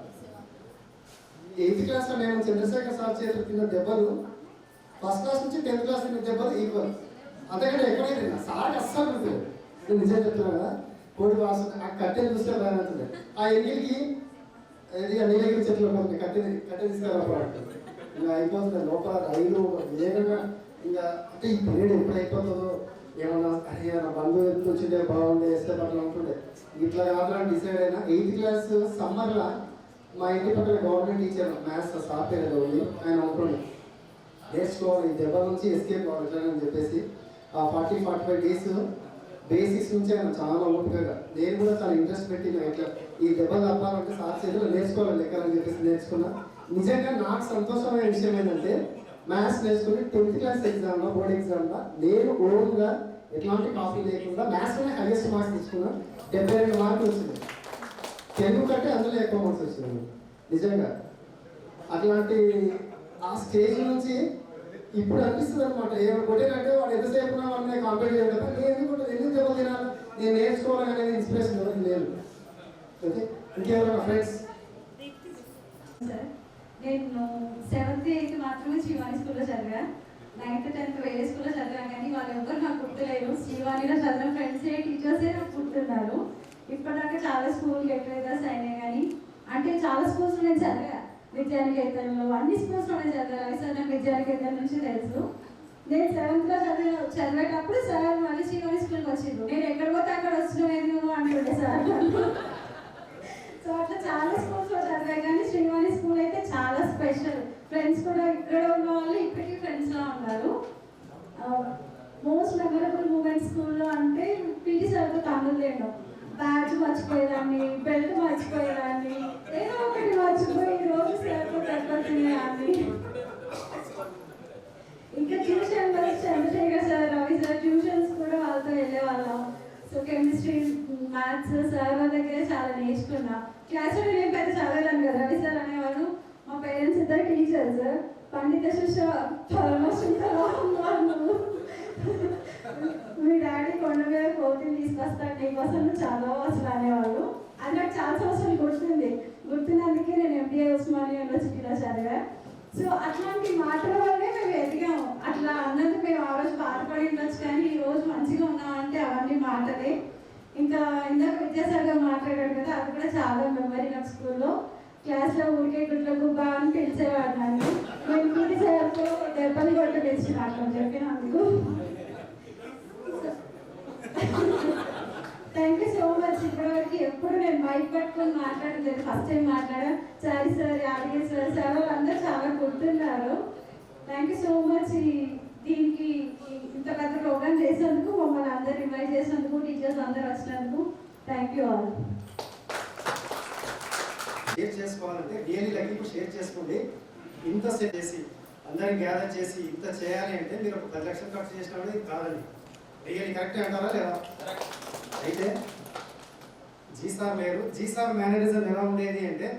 8th క్లాస్లో నేను చంద్రశేఖర్ సార్ చేతులు తిన్న దెబ్బలు ఫస్ట్ క్లాస్ నుంచి 10th క్లాస్ తిన్న దెబ్బలు ఈక్వల్. అంతకంటే ఎక్కడైతే సార్కి అస్సలు గుర్తులేదు. నేను నిజం చెప్తున్నా కదా, కోడి వాస ఆ కట్టెలు చూస్తే బాగా అవుతుంది. ఆ ఎంగిలికి ఇది నీలగిరి చెట్లు పోతుంది, కట్టె తీసుకురావాలి. ఇంకా అయిపోతుంది లోపల రైలు వేగంగా. ఇంకా అంటే ఈ పీరియడ్ ఎప్పుడు అయిపోతుందో ఏమన్నా అరే నా బంధువు ఎప్పుడు వచ్చిందే బాగుండే వేస్తే పట్ల ఉంటుండే. ఇట్లా కావాలని డిసైడ్ అయినా 8th క్లాస్ సమ్మర్లో మా ఇంటి పక్కన గవర్నమెంట్ టీచర్ మ్యాథ్స్ సాఫ్ట్వేర్ ఉంది, ఆయన ఉంటుండే నేర్చుకోవాలి ఈ దెబ్బ నుంచి ఎస్కేప్ అవ్వాలి అని చెప్పేసి ఆ 40-45 డేస్ బేసిక్స్ నుంచి ఆయన చాలా ఓపికగా, నేను కూడా చాలా ఇంట్రెస్ట్ పెట్టి ఇట్లా ఈ దెబ్బలు తప్పాలంటే సార్ చేతిలో నేర్చుకోవాలి లెక్కలని చెప్పేసి నేర్చుకున్నా. నిజంగా నాకు సంతోషమైన విషయం ఏంటంటే మ్యాథ్స్ నేర్చుకుని 10th క్లాస్ ఎగ్జామ్లో బోర్డ్ ఎగ్జామ్లో నేను ఓన్గా ఎట్లాంటి కాపీ లేకుండా మ్యాథ్స్లోనే హైయెస్ట్ మార్క్స్ తీసుకున్నా. 72 మార్కులు వచ్చింది. తెలుగు కంటే అందులో ఎక్కువ మార్క్స్ వచ్చింది నిజంగా. అట్లాంటి ఆ స్టేజ్ నుంచి ఇప్పుడు అనిపిస్తుంది అనమాట, కొట్టేనంటే వాడు ఎంతసేపు వాడిని కాంపేర్ చేయడం ఎందుకు దెబ్బలు తినాలి, నేను నేర్చుకోవాలని అనేది ఇన్స్పిరేషన్ ఎవరికి లేదు. ఓకే, ఇంకెవరైనా ఫ్రెండ్స్?
నేను 7th 8th మాత్రమే శ్రీవాణి స్కూల్లో చదివా. 9th 10th వేరే స్కూల్లో చదివాను, కానీ వాళ్ళు ఎవరు నాకు గుర్తులేరు. శ్రీవాణిలో చదివిన ఫ్రెండ్సే టీచర్సే నాకు గుర్తున్నారు. ఇప్పటిదాకా చాలా స్కూల్కి ఎట్లయితే అయినాయి, కానీ అంటే చాలా స్కూల్స్ నేను చదివా. విద్యానికేతన్లో అన్ని స్కూల్స్లో నేను చదివాను. సార్ నాకు విద్యానికేతన్ నుంచి తెలుసు. నేను 7th చదివేటప్పుడు సార్ మళ్ళీ శ్రీవాణి స్కూల్కి వచ్చిండ్రు. నేను ఎక్కడ పోతే అక్కడ వచ్చినవేది నువ్వు అంటుండే సార్. సో అట్లా చాలా స్కూల్స్లో చదివా, కానీ శ్రీవాణి స్కూల్ అయితే చాలా స్పెషల్. ఫ్రెండ్స్ కూడా ఇక్కడ ఉన్న వాళ్ళు ఇప్పటికీ ఫ్రెండ్స్లా ఉన్నారు. మోస్ట్ మెమరబుల్ మూమెంట్ స్కూల్లో అంటే పీటీ సార్తో తమ్ముళ్ళు లేను. బ్యాగ్ మర్చిపోయేదాన్ని, బెల్ట్ మర్చిపోయేదాన్ని, ఏదో ఒకటి మర్చిపోయి రోజు సార్తో తగ్గొచ్చేదాన్ని. ఇంకా tuition Chandrashekar sir, Ravi sir tuitions కూడా వాళ్ళతో వెళ్ళేవాళ్ళం. సో కెమిస్ట్రీ, మ్యాథ్స్ సార్ వాళ్ళ దగ్గర చాలా నేర్చుకున్నా. క్లాస్లో నేను పెద్ద చదవలేను కదా, రవి సార్ అనేవాడు. మా పేరెంట్స్ ఇద్దరు టీచర్స్. పండిత శిష్య మీ డాడీ కొండ మీద కోతిని తీసుకొస్తాడు నీకోసం చాలా అసలు అనేవాళ్ళు. అది నాకు చాలా సంవత్సరాలు గుర్తున్నందుకే నేను MBA ఉస్మానియా యూనివర్సిటీలో చదివా. సో అట్లాంటి మాటల వల్లే మేము ఎదిగాము. అట్లా అన్నందుకు మేము ఆ రోజు బాధపడి ఉండొచ్చు, కానీ ఈ రోజు మంచిగా ఉన్నామంటే అవన్నీ మాటలే. ఇంకా ఇందాక విద్యాసాగర్ మాట్లాడాడు కదా, అది కూడా చాలా మెమరీ నాకు. స్కూల్లో క్లాస్లో ఊరికే గుడ్ల గుబ్బ అని పిలిచేవాడు నన్ను. నేను పీటీ సార్తో దెబ్బలు కొట్టి పిలిచిన అట్లా చెప్పినందుకు. Thank you so much. ఇప్పటివరకు ఎప్పుడు నేను మైక్ పట్టుకొని మాట్లాడలేదు, ఫస్ట్ టైం మాట్లాడా. చారి సార్, యాదగిరి సార్, సార్ వాళ్ళందరూ చాలా గుర్తున్నారు. థ్యాంక్ యూ సో మచ్ దీనికి ఇంత పెద్ద ప్రోగ్రామ్ చేసినందుకు, మమ్మల్ని అందరు ఇన్వైట్ చేసినందుకు, టీచర్స్ అందరు వచ్చినందుకు థ్యాంక్ యూ ఆల్.
షేర్ చేసుకోవాలంటే రియల్లీ లైక్ ఇప్పుడు షేర్ చేసుకోండి. ఇంత సెట్ చేసి అందరిని గ్యాదర్ చేసి ఇంత చేయాలి అంటే మీరు ఒక 10 లక్షలు ఖర్చు చేసినా కూడా ఇది కాదండి. రియల్లీ కరెక్టే అంటారా లేదా? అయితే జీసార్ లేరు. జీసార్ మేనేజర్ ఎలా ఉండేది అంటే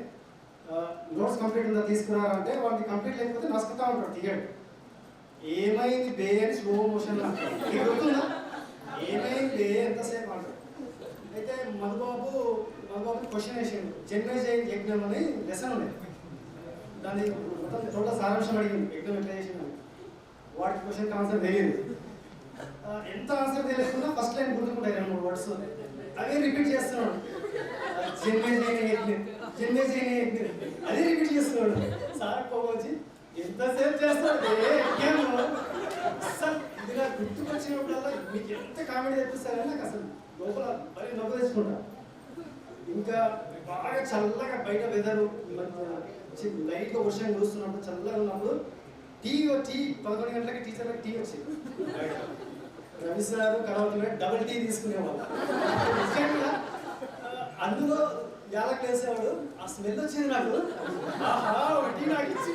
నోట్స్ కంప్లీట్ ఉందా తీసుకున్నారంటే వాటిని కంప్లీట్ లేకపోతే నసుకుతా ఉంటాడు తీయడు. ఏమైంది బే అని స్లో మోషన్ గుర్తుందా? ఏమైంది బే ఎంతసేపు అంటాడు. అయితే మధుబాబు క్వశ్చన్ వేసిండు. జన్మేజయ యజ్ఞం అని లెసన్ ఉంది. దాన్ని మొత్తం టోటల్ సారాంశం అడిగింది. యజ్ఞం ఎట్లా చేసింది వాడికి క్వశ్చన్ ఆన్సర్ తెలియదు. ఎంత ఆన్సర్ తెలియకుండా ఫస్ట్ లైన్ గుర్తుకుంటాయి 2-3 వర్డ్స్ అవే రిపీట్ చేస్తున్నాడు. జన్మేజయ యజ్ఞం అదే రిపీట్ చేస్తున్నాడు. సార్ పోవచ్చు ఎంతసేపు చేస్తాడు అసలు ఇది నాకు గుర్తుకొచ్చినప్పుడల్లా మీకు ఎంత కామెడీ తెప్పిస్తారని నాకు అసలు లోపల మరి నవ్వు తెచ్చుకుంటా. ఇంకా బాగా చల్లగా బయట వెదరు లైట్గా వర్షం చూస్తున్నప్పుడు చల్లగా ఉన్నప్పుడు టీ 11 గంటలకి టీచర్లకి టీ వచ్చింది. రవి సార్ కలవతున్నా డబుల్ టీ తీసుకునేవాళ్ళు. అందులో యాలక్ వేసేవాడు. ఆ స్మెల్ వచ్చింది నాకు. ఆహా ఒక టీ నాకు ఇచ్చి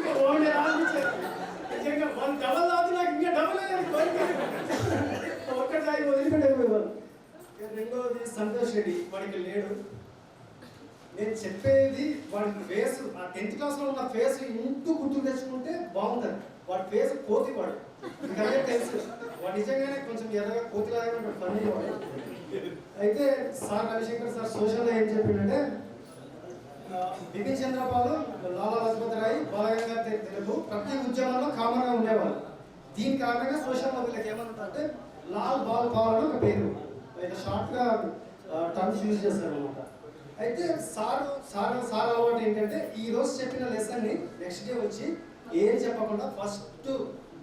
నిజంగా 1 డబల్ తాగి నాకు ఇంకా డబల్ ఒక్క తాగి వదిలిపెట్టేవాళ్ళు. రెండోది సంతోష్ రెడ్డి, వాడికి లేడు. నేను చెప్పేది వాడి ఫేస్ ఆ 10th క్లాస్లో ఉన్న ఫేస్ ఇంటూ గుర్తు తెచ్చుకుంటే బాగుంటుంది. వాడి ఫేస్ కోతి వాడు ఇంకా తెలుసు. వాడు నిజంగానే కొంచెం ఎర్రగా కోతిలాగా ఉంటాడు, ఫన్నీ వాడు. అయితే సార్ రవిశంకర్ సార్ సోషల్లో ఏం చెప్పిందంటే బిపిన్ చంద్రపాల్, లాలా లజపతి రాయ్, బాలగంగాధర్ తిలక్ ప్రతి ఉద్యమంలో కామన్గా ఉండేవాళ్ళు. దీని కారణంగా సోషల్లో వీళ్ళకి ఏమన్నా అంటే లాల్ బాల్ పాల్ అని ఒక పేరు షార్ట్గా టర్మ్స్ యూజ్ చేస్తారు అనమాట. అయితే సార్ అలవాటు ఏంటంటే ఈ రోజు చెప్పిన లెసన్ని నెక్స్ట్ డే వచ్చి ఏం చెప్పకుండా ఫస్ట్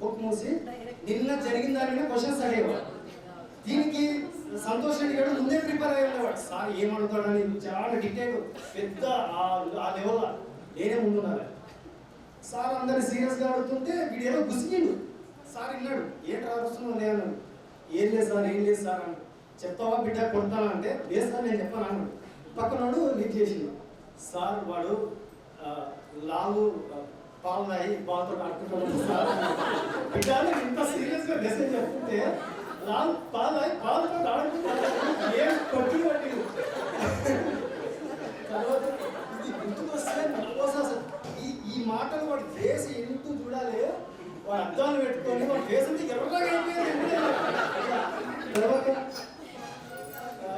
బుక్ మూసి నిన్న జరిగిన దాని మీద క్వశ్చన్స్ అడిగేవాడు. దీనికి సంతోష్ రెడ్డి గారు ముందే ప్రిపేర్ అయ్యి ఉండేవాడు. సార్ ఏమడుగుతాడని చాలా డిటైల్ పెద్ద ఆ లెవెల్లో నేనే ముందున్నారు. సార్ అందరిని సీరియస్గా అడుగుతుంటే వీడు ఏదో గుసిగిండు. సార్ విన్నాడు. ఏంటి రాస్తున్నావు లే అన్నాడు. ఏం లేదు సార్ అన్నాడు. చెప్తావా బిడ్డ కొడతానా అంటే లేదు సార్ నేను చెప్పాను అన్నాడు. పక్కనోడు లీడ్ చేసిండు. సార్ వాడు లాగు పాలు తాగి బాల్తో ఆడుకుంటాడు సార్ బిడ్డ ఇంత సీరియస్గా మెసేజ్ చెప్తుంటే లాల్ పాలు తాగి బాల్తో ఆడుకుంటాడు ఏం కొట్టి పట్టింది. తర్వాత ఇది గుర్తుకొస్తే ఈ మాటలు వాడు ఫేస్ ఎంటూ చూడాలి. వాడు అద్దాలు పెట్టుకొని వాడు ఫేస్ అంటే ఎర్రగా అయిపోయింది. తర్వాత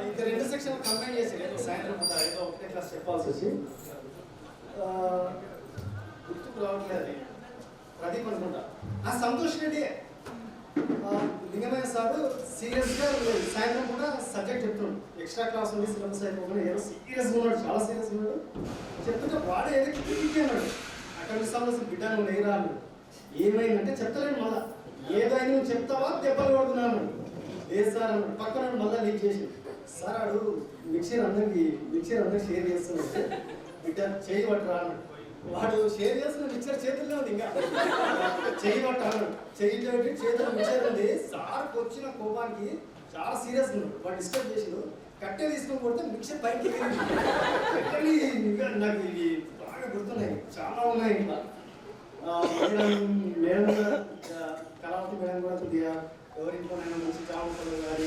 ఇంకా 2 సెక్షన్లు కంబైన్ చేసి సాయంత్రం పూట ఏదో ఒకటే క్లాస్ చెప్పాల్సి వచ్చి గుర్తుకు రావట్లేదు. ప్రదీప్ అనుకుంటా ఆ సంతోష్ రెడ్డి లింగమయ్య సార్ సీరియస్గా సాయంత్రం పూట సబ్జెక్ట్ చెప్తున్నాడు. ఎక్స్ట్రా క్లాస్ ఉంది సిలబస్ అయిపోకుండా ఏదో సీరియస్గా ఉన్నాడు, చాలా సీరియస్గా ఉన్నాడు. చెప్తుంటే వాడు ఏదో కిట్టి అన్నాడు. అక్కడ మిస్ బిడ్డ నువ్వు లేరా అన్నాడు. ఏమైందంటే చెప్తలేను మళ్ళా. ఏదైనా నువ్వు చెప్తావా దెబ్బలు కొడుతున్నాను. లేదు సార్ అన్నాడు. పక్కన మళ్ళీ లీక్ చేసి సార్ ఆడు మిక్సర్ అందరికి షేర్ చేస్తున్నట్టే బిడ్డ చేయి పట్టరా అన్నాడు. వాడు షేర్ చేస్తున్న మిక్సర్ చేతుల్లో ఉంది. ఇంకా చేయి పట్ట అన్నాడు. చేతిలో మిక్సర్ ఉంది. సార్కి వచ్చిన కోపానికి చాలా సీరియస్ ఉన్నాడు. వాడు డిస్టర్బ్ చేసిండు. కట్టే తీసుకొని కొడితే మిక్సర్ పైకి ఇంకా నాకు ఇవి బాగా గుర్తున్నాయి, చాలా ఉన్నాయి. ఇంకా మేడం కళావతి మేడం కూడా కొద్దిగా ఎవరింట్లోనైనా మంచి చావులు కానీ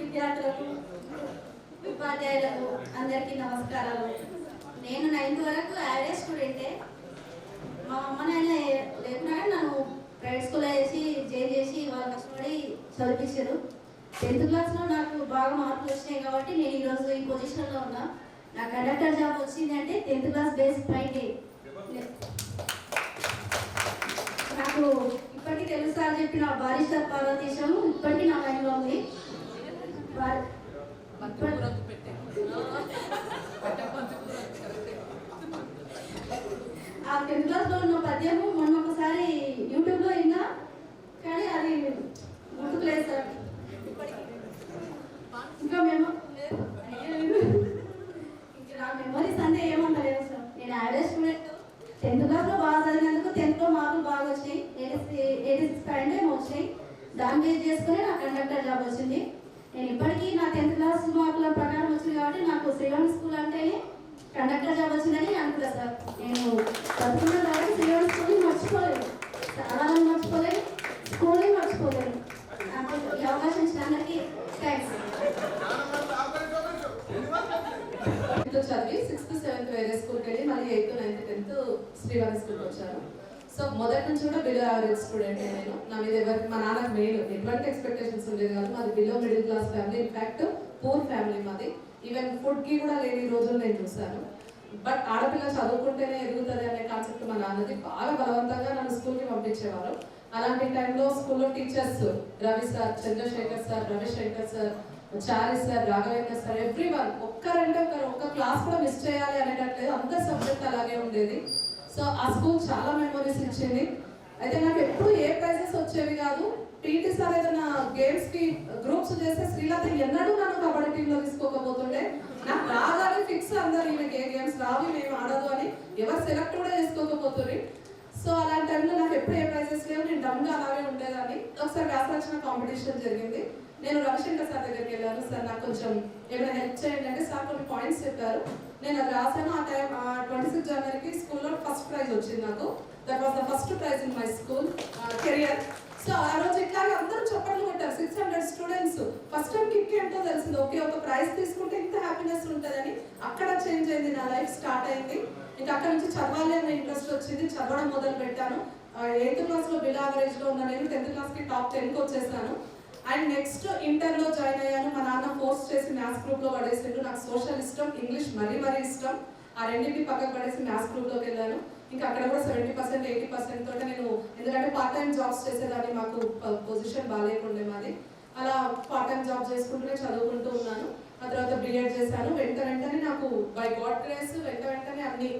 విద్యార్థులకు ఉపాధ్యాయులకు అందరికీ నమస్కారాలు. నేను 9th వరకు యావరేజ్ స్టూడెంటే. మా అమ్మ నాయన లేకున్నా నన్ను ప్రైవేట్ స్కూల్లో వేసి జైలు చేసి వాళ్ళు కష్టపడి చదివించారు. 10th క్లాస్లో నాకు బాగా మార్కులు వచ్చినాయి కాబట్టి నేను ఈరోజు ఈ పొజిషన్లో ఉన్నా. నా కండక్టర్ జాబ్ వచ్చింది అంటే 10th క్లాస్ బేస్ పైకి. నాకు ఇప్పటికీ తెలుగు సార్ చెప్పిన బారిస్టర్ పార్వతీశం ఇప్పటికీ నా మైండ్లో ఉంది. ఆ 10th క్లాస్లో ఉన్న పద్యము మొన్న ఒకసారి యూట్యూబ్లో విన్నా, కానీ అది గుర్తుకులేదు సార్. ఇంకా నా మెమరీస్ అంటే ఏమంటలేదు.
దాన్ని బేస్ చేసుకుని నాకు కండక్టర్ జాబ్ వచ్చింది. నేను ఇప్పటికీ నా 10th క్లాస్ మార్కుల ప్రకారం వచ్చింది కాబట్టి నాకు శ్రీరామ్ స్కూల్ అంటేనే కండక్టర్ జాబ్ వచ్చిందని అనుకుంటా సార్. నేను చదువుకున్న కాబట్టి శ్రీరామ్ స్కూల్ని మర్చిపోలేదు, చాలా మంది మర్చిపోలేదు, స్కూల్ని మర్చిపోలేదు. నాకు ఈ అవకాశం ఇచ్చిన అందరికీ థ్యాంక్స్.
చదివి 6th 7th వేరే స్కూల్కి వెళ్ళి మళ్ళీ 8th 9th 10th శ్రీవారి స్కూల్కి వచ్చాను. సో మొదటి నుంచి కూడా బిలో యావరేజ్ స్టూడెంట్ నేను. నా మీద ఎవరికి మా నాన్నకు మెయిన్ ఎటువంటి ఎక్స్పెక్టేషన్స్ ఉండేది కాదు. మాది below middle class family, in fact poor family మాది. ఈవెన్ ఫుడ్కి కూడా లేని రోజులు నేను చూశాను. బట్ ఆడపిల్ల చదువుకుంటేనే ఎదుగుతుంది అనే కాన్సెప్ట్ మా నాన్నది. బాగా బలవంతంగా నన్ను స్కూల్కి పంపించేవారు. అలాంటి టైంలో స్కూల్లో teachers Ravi sir, Chandrashekar sir, Ravishankar sir, Chari sir, Raghavendra sir, every one ఒక్కరంటే ఒక్క క్లాస్ కూడా మిస్ చేయాలి అనేటట్లేదు. అందరి సబ్జెక్ట్ అలాగే ఉండేది. సో ఆ స్కూల్ చాలా మెమరీస్ ఇచ్చింది. అయితే నాకు ఎప్పుడు ఏ ప్రైజెస్ వచ్చేవి కాదు. పీటీ సార్ ఏదైనా గేమ్స్కి గ్రూప్స్ చేస్తే శ్రీలత ఎన్నడూ నన్ను కబడ్డీ టీంలో తీసుకోకపోతుండే. నాకు రాగానే ఫిక్స్ అందరు ఈమెకి ఏ గేమ్స్ రావి మేము ఆడదు అని ఎవరు సెలెక్ట్ కూడా చేసుకోకపోతుంది. సో అలాంటి టైంలో నాకు ఎప్పుడు ఏ ప్రైజెస్ లేవు, నేను డమ్గా అలాగే ఉండేదాన్ని. ఒకసారి వ్యాసరచన కాంపిటీషన్ జరిగింది. నేను రవిశంకర్ సార్ దగ్గరికి వెళ్ళాను. సార్ నాకు కొంచెం ఏమైనా హెల్ప్ చేయండి అంటే సార్ కొన్ని పాయింట్స్ చెప్పారు. నేను అది రాశాను. ఆ టైం 26 జనవరికి స్కూల్లో ఫస్ట్ ప్రైజ్ వచ్చింది నాకు. That was the first prize in my school career. So ఆ రోజు ఇట్లాగే అందరూ చప్పట్లు కొట్టారు. 600 స్టూడెంట్స్ ఫస్ట్ టైం కిక్ ఏంటో తెలిసింది. ఓకే, ఒక ప్రైజ్ తీసుకుంటే ఇంత హ్యాపీనెస్ ఉంటుందని అక్కడ చేంజ్ అయింది. నా లైఫ్ స్టార్ట్ అయింది. ఇంకా అక్కడ నుంచి చదవాలి అనే ఇంట్రెస్ట్ వచ్చింది. చదవడం మొదలు పెట్టాను. 8th క్లాస్లో బిలో యావరేజ్లో ఉన్న నేను 10th క్లాస్కి టాప్ 10కి వచ్చేసాను. అండ్ నెక్స్ట్ ఇంటర్లో జాయిన్ అయ్యాను. మా నాన్న ఫోర్స్ చేసి మ్యాథ్స్ గ్రూప్లో పడేసిండు. నాకు సోషల్ ఇష్టం, ఇంగ్లీష్ మరీ ఇష్టం. ఆ రెండింటిని పక్కకు పడేసి మ్యాథ్స్ గ్రూప్లోకి వెళ్ళాను. ఇంకా అక్కడ కూడా 70% 80% తోటి నేను, ఎందుకంటే పార్ట్ టైం జాబ్స్ చేసేదాన్ని, మాకు పొజిషన్ బాగాలేకుండే మాది. అలా పార్ట్ టైం జాబ్ చేసుకుంటూనే చదువుకుంటూ ఉన్నాను. ఆ తర్వాత బిఎడ్ చేశాను. వెంటనే నాకు బై గాడ్ గ్రేస్ వెంటనే అన్ని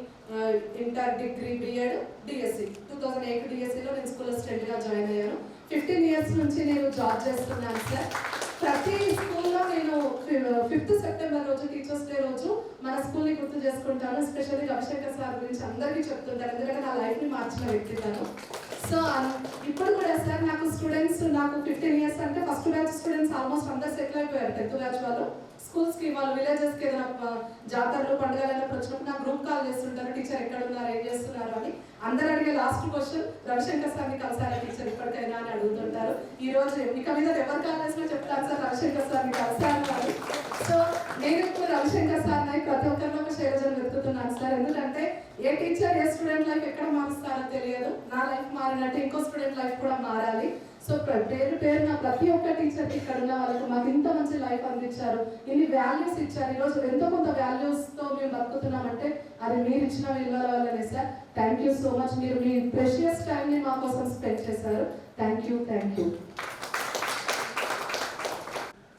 ఇంటర్, డిగ్రీ, బిఎడ్, డిఎస్సి 2008 డిఎస్సిలో నేను స్కూల్ అసిస్టెంట్గా జాయిన్ అయ్యాను. 15 years నుంచి నేను జాబ్ చేస్తున్నాను సార్. ప్రతి స్కూల్లో నేను 5th సెప్టెంబర్ రోజు టీచర్స్ డే రోజు మన స్కూల్ని గుర్తు చేసుకుంటాను. ఎస్పెషల్లీ రవిశంకర్ సార్ గురించి అందరికీ చెప్తుంటాను, ఎందుకంటే నా లైఫ్ని మార్చిన వ్యక్తి తను. సో ఇప్పుడు కూడా సార్ నాకు స్టూడెంట్స్, నాకు 15 years అంటే ఫస్ట్ బ్యాచ్ స్టూడెంట్స్ ఆల్మోస్ట్ అందరు సెటిల్ అయిపోయారు. 10th బ్యాచ్ వాళ్ళు స్కూల్స్కి, వాళ్ళు విలేజెస్కి ఏదైనా జాతరలు పండుగలు అయినప్పుడు వచ్చినప్పుడు నాకు గ్రూప్ కాల్ చేస్తుంటారు, టీచర్ ఎక్కడ ఉన్నారు, ఏం చేస్తున్నారు అని. అందరు అడిగే లాస్ట్ క్వశ్చన్, రవిశంకర్ సార్ని కలిసారా టీచర్ ఇప్పటికైనా అని అడుగుతుంటారు. ఈ రోజు ఇక మీద ఎవరు కాల్ చేసినా చెప్తాను సార్ రవిశంకర్ సార్ని కలిసాను అని. సో నేను ఇప్పుడు రవిశంకర్ సార్ని ప్రతి ఒక్కరిలో ఒక శైలజను వెతుకుతున్నాను సార్. ఎందుకంటే ఏ టీచర్ ఏ స్టూడెంట్ లైఫ్ ఎక్కడ మారుస్తారో తెలియదు. నా లైఫ్ మారినట్టు ఇంకో స్టూడెంట్ లైఫ్ కూడా మారాలి. సో పేరున ప్రతి ఒక్క టీచర్కి ఇక్కడ ఉన్న వాళ్ళకు మాకు ఇంత మంచి లైఫ్ అందించారు, ఇన్ని వాల్యూస్ ఇచ్చారు. ఈరోజు ఎంతో కొంత వాల్యూస్తో మేము బతుకుతున్నామంటే అది మీరు ఇచ్చిన విలువల వల్లనే sir. Thank you so much. మీరు మీ ప్రెషియస్ టైంని మా కోసం స్పెండ్ చేశారు. Thank you.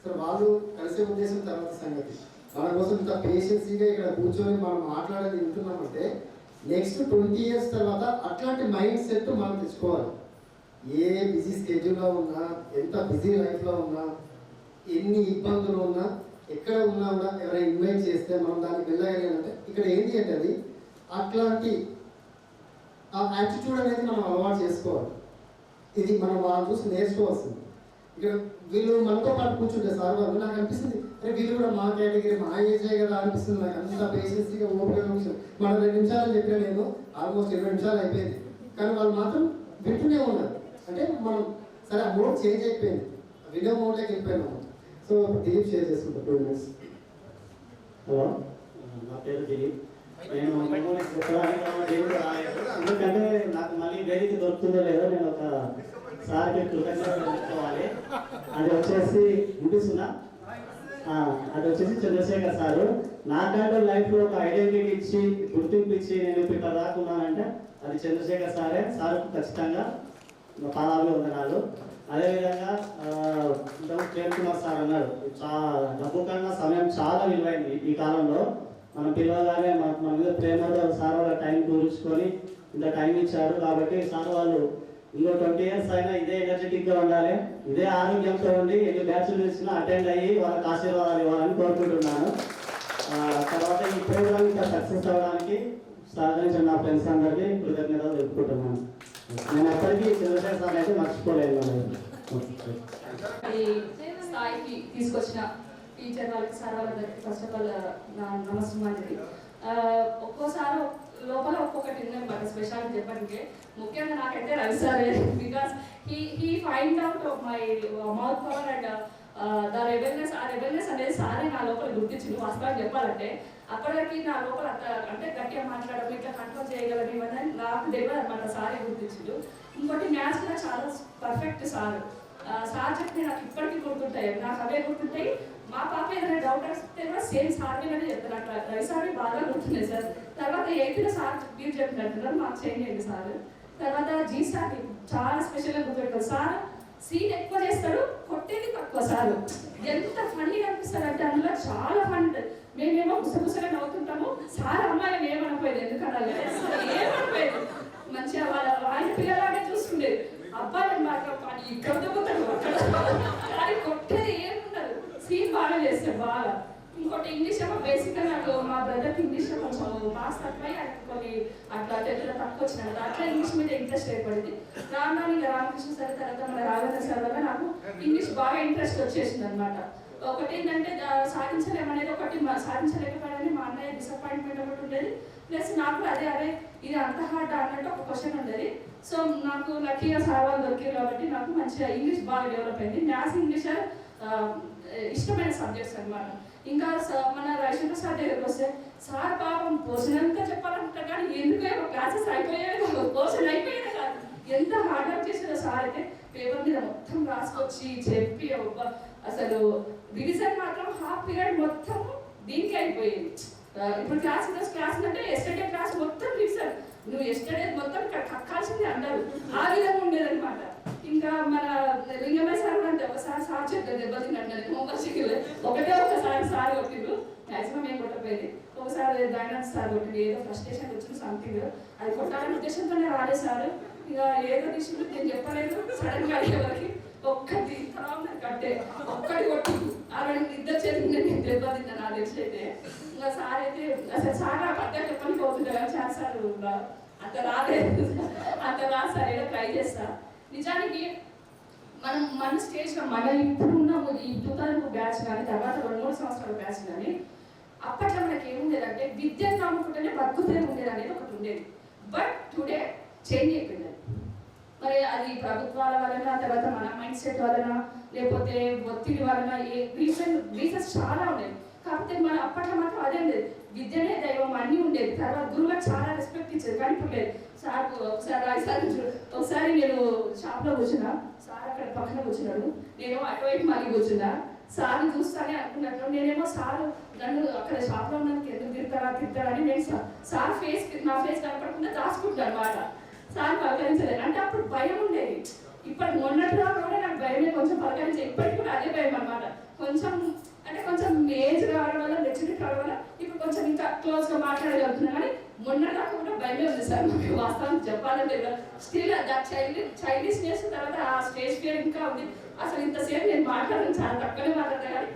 సో వాళ్ళు కలిసే ఉద్దేశం తర్వాత సంగతి. మన కోసం ఇంత పేషెన్సీగా ఇక్కడ కూర్చొని మనం మాట్లాడేది వింటున్నామంటే నెక్స్ట్ 20 years తర్వాత అట్లాంటి మైండ్ సెట్ మనం తెచ్చుకోవాలి. ఏ బిజీ స్కెడ్యూల్లో ఉన్నా, ఎంత బిజీ లైఫ్లో ఉన్నా, ఎన్ని ఇబ్బందులు ఉన్నా, ఎక్కడ ఉన్నా కూడా ఎవరైనా ఇన్వైట్ చేస్తే మనం దానికి వెళ్ళగలిగానంటే ఇక్కడ ఏంటి అంటే అది అట్లాంటి ఆ యాటిట్యూడ్ అనేది మనం అలవాటు చేసుకోవాలి. ఇది మనం వాళ్ళని చూసి నేర్చుకోవాల్సింది. ఇక్కడ వీళ్ళు మనతో పాటు కూర్చుంటే సార్ వాళ్ళు నాకు అనిపిస్తుంది, అరే వీళ్ళు కూడా మా కేటగిరీ, మా ఏజే కదా అనిపిస్తుంది. నాకు అంత పేషెన్సీగా ఓపిక మనం 2 నిమిషాలు చెప్పినా నేను ఆల్మోస్ట్ 20 నిమిషాలు అయిపోయింది. కానీ వాళ్ళు మాత్రం వింటూనే ఉన్నారు. అంటే మనం సరే ఆ మోడ్ చేంజ్ అయిపోయింది, వీడియో మోడ్లోకి వెళ్ళిపోయినాము. సో దిలీప్ షేర్ చేసుకుంటాం 2 minutes.
హలో, నా పేరు దిలీప్. నేను ఎందుకంటే నాకు మళ్ళీ వేదిక దొరుకుతుందో లేదో నేను ఒక సార్కి కృతజ్ఞతలు చెప్పుకోవాలి. అది వచ్చేసి వినిపిస్తుందా? అది వచ్చేసి చంద్రశేఖర్ సారు. నాకంటూ లైఫ్లో ఒక ఐడెంటిటీ ఇచ్చి, గుర్తింపు ఇచ్చి నేను ఇప్పుడు ఇక్కడ రాకున్నానంటే అది చంద్రశేఖర్ సారే. సార్కు ఖచ్చితంగా పాదాలు వందనాలు. అదేవిధంగా ప్రేమ్ కుమార్ సార్ అన్నారు, డబ్బు కన్నా సమయం చాలా విలువైంది ఈ కాలంలో. మనం పిలవగానే మన మీద ప్రేమతో సార్ వాళ్ళ టైం కూర్చుకొని ఇంత టైం ఇచ్చారు. కాబట్టి సార్ వాళ్ళు ఇంకో 20 years అయినా ఇదే ఎనర్జెటిక్గా ఉండాలి, ఇదే ఆరోగ్యంతో ఉండి ఎన్ని బ్యాచ్లు ఇచ్చినా అటెండ్ అయ్యి వాళ్ళకి ఆశీర్వాదాలు ఇవ్వాలని కోరుకుంటున్నాను. తర్వాత ఈ ప్రోగ్రామ్ ఇంకా సక్సెస్ అవ్వడానికి సహకరించిన నా ఫ్రెండ్స్ అందరికీ కృతజ్ఞతలు తెలుపుకుంటున్నాను. నేను ఎప్పటికీ చంద్రశేఖర్ సార్ అయితే మర్చిపోలేదు.
ఈ స్థాయికి తీసుకొచ్చిన టీచర్ వాళ్ళకి సార్ వాళ్ళందరికీ ఫస్ట్ ఆఫ్ ఆల్ నా నమస్కారం. ఒక్కోసారి లోపల ఒక్కొక్కటి ఉందన్నమాట స్పెషాలిటీ చెప్పడానికి. ముఖ్యంగా నాకైతే Ravi sir, because he find out of my mouth power and the rebelness. ఆ రెబెల్నెస్ అనేది సారే నా లోపల గుర్తించింది. వాస్తవానికి చెప్పాలంటే అప్పటికి నా లోపల అంటే గట్టిగా మాట్లాడడం, ఇట్లా కంట్రోల్ చేయగలం ఇవన్నీ నాకు తెలియదు అనమాట. సారే గుర్తించిండు. ఇంకోటి మ్యాథ్స్ కూడా చాలా పర్ఫెక్ట్ సార్. సార్ చెప్తే నాకు ఇప్పటికీ గుర్తుంటాయి, నాకు అవే గుర్తుంటాయి. మా పాప ఏదైనా డౌట్ వస్తే కూడా సేమ్ సార్ మీదనే చెప్తాను. అట్లా రవి సార్ బాగా గుర్తున్నాయి సార్. తర్వాత 8th సార్ మీరు చెప్పినట్టున్నారు మాకు చేంజ్ అయింది సార్. తర్వాత జీ సార్ చాలా స్పెషల్గా గుర్తుపెట్టారు సార్. సీన్ ఎక్కువ చేస్తాడు, కొట్టేది తక్కువ సార్. ఎంత ఫన్నీ అనిపిస్తారు అంటే అందులో చాలా ఫన్. మేమేమో గుసగుసగా నవ్వుతుంటాము, సార్ అమ్మాయిని ఏమనపోయేది, ఎందుకన్నా ఏమనపోయేది. మంచిగా ఆయన పిల్లలాగే చూస్తుండేది. అబ్బాయిని మాత్రం ఇక్కడ దొక్కుతాడు కానీ కొట్టేది ఏముండదు. సీన్ బాగా చేస్తాడు బాగా. ఇంకోటి ఇంగ్లీష్ ఏమో బేసిక్గా నాకు మా బ్రదర్కి ఇంగ్లీష్లో కొంచెం మార్క్స్ తక్కువ, ఆయనకు కొన్ని అట్లా 10th తక్కువ వచ్చినాయి. అట్లా ఇంగ్లీష్ మీద ఇంట్రెస్ట్ ఏర్పడింది. రాను రామకృష్ణ సార్ తర్వాత మన రాఘవేంద్ర సార్ వల్ల నాకు ఇంగ్లీష్ బాగా ఇంట్రెస్ట్ వచ్చేసింది అనమాట. ఒకటి ఏంటంటే సాధించలేమనేది ఒకటి, సాధించలేకపోయాడని మా అన్నయ్య డిసప్పాయింట్మెంట్ ఒకటి ఉండేది. ప్లస్ నాకు అదే ఇది అంత హార్డ్ అన్నట్టు ఒక క్వశ్చన్ ఉండేది. సో నాకు లక్కీగా సార్ వాళ్ళు దొరికారు కాబట్టి నాకు మంచిగా ఇంగ్లీష్ బాగా డెవలప్ అయింది. మ్యాథ్స్, ఇంగ్లీష్ ఇష్టమైన సబ్జెక్ట్స్ అనమాట. ఇంకా మన రవిశంకర్ సార్ దగ్గరికి వస్తే సార్ పాపం పోషణంతా చెప్పాలంటారు కానీ ఎందుకు క్లాసెస్ అయిపోయేది కాదు, పోషన్ అయిపోయేది కాదు. ఎంత హార్డ్ వర్క్ చేసేదో సార్ అయితే. పేపర్ మీద మొత్తం రాసుకొచ్చి చెప్పి అసలు రివిజన్ మాత్రం హాఫ్ పీరియడ్ మొత్తం దీనికి అయిపోయేది. ఇప్పుడు క్లాస్ అంటే ఎస్టర్డే క్లాస్ మొత్తం రివిజన్, నువ్వు ఎస్టర్డే మొత్తం ఇక్కడ కక్కాల్సిందే అంటారు. ఆ విధంగా ఉండేదన్నమాట. ఇంకా మన లింగమయ్య సార్ కూడా అంటే ఒకసారి సార్ చెప్పారు దెబ్బతిన్నట్టు హోంవర్క్ ఒకసారి సార్ కొట్టిండు. మ్యాక్సిమం ఏం కొట్టపోయేది. ఒకసారి దయానంద్ సార్ కొట్టిండు, ఏదో ఫ్రస్ట్రేషన్ వచ్చింది సంథింగ్, అది కొట్టాలనే ఉద్దేశంతోనే రాలేదు సార్. ఇక ఏదో తీసుకుంటూ నేను చెప్పలేదు. సడన్ గా అడిగేవారికి ఒక్కటి తర్వాత కట్టే ఒక్కటి కొట్టి ఆ 2 చేతులు నేను దెబ్బతిన్నాను. నా తెలిసి అయితే ఇంకా సార్ అయితే అసలు సార్ ఆ పద్ధతి చెప్పని పోతుండే కానీ చాలా సార్ అంత రాలేదు. అంత రాదు సార్, ఏదో ట్రై చేస్తా. నిజానికి మన స్టేజ్లో మన ఇప్పుడు ఉన్న ఈ 2000 బ్యాచ్ కానీ తర్వాత 2-3 సంవత్సరాల బ్యాచ్ కానీ అప్పట్లో మనకి ఏముండేదంటే విద్యను నమ్ముకుంటేనే బతుకుతూనే ఉండేది అనేది ఒకటి ఉండేది. బట్ టుడే చేంజ్ అయిపోయింది. మరి అది ప్రభుత్వాల వలన, తర్వాత మన మైండ్ సెట్ వలన, లేకపోతే ఒత్తిడి వలన రీజన్స్ చాలా ఉన్నాయి. కాకపోతే మన అప్పట్లో మాత్రం అదే ఉండేది, విద్యనే దైవం అన్నీ ఉండేది. తర్వాత గురువులకు చాలా రెస్పెక్ట్ ఇచ్చేది. కానీ ఇప్పుడు లేదు. సార్ ఒకసారి నేను షాప్లో కూర్చున్నా, సార్ అక్కడ పక్కన కూర్చున్నాడు, నేను అటువైపు మళ్ళీ కూర్చున్నా. సార్ని చూస్తానే అనుకున్నట్లు నేనేమో సార్ నన్ను అక్కడ షాప్లో ఉన్నందుకు ఎందుకు తిడతారా అని నేను సార్ నా ఫేస్ కనపడకుండా దాచుకుంటాను అనమాట. సార్ పలకరించలేదు అంటే అప్పుడు భయం ఉండేది. ఇప్పుడు మొన్నట్టుగా కూడా నాకు భయమే, కొంచెం పలకరించే ఇప్పటికి కూడా అదే భయం అనమాట. కొంచెం ఏజ్ రావడం వల్ల, మెచ్యూరిటీ రావడం వల్ల ఇప్పుడు కొంచెం ఇంకా క్లోజ్గా మాట్లాడగలుగుతున్నా. కానీ మొన్నదాకా కూడా భయమే ఉంది సార్ మాకు. వాస్తవానికి చెప్పాలంటే స్టిల్ చైల్డిష్నెస్ తర్వాత ఆ స్టేజ్ ఫియర్ ఇంకా ఉంది. అసలు ఇంతసేపు నేను మాట్లాడడం చాలా తక్కువనే మాట్లాడతా కానీ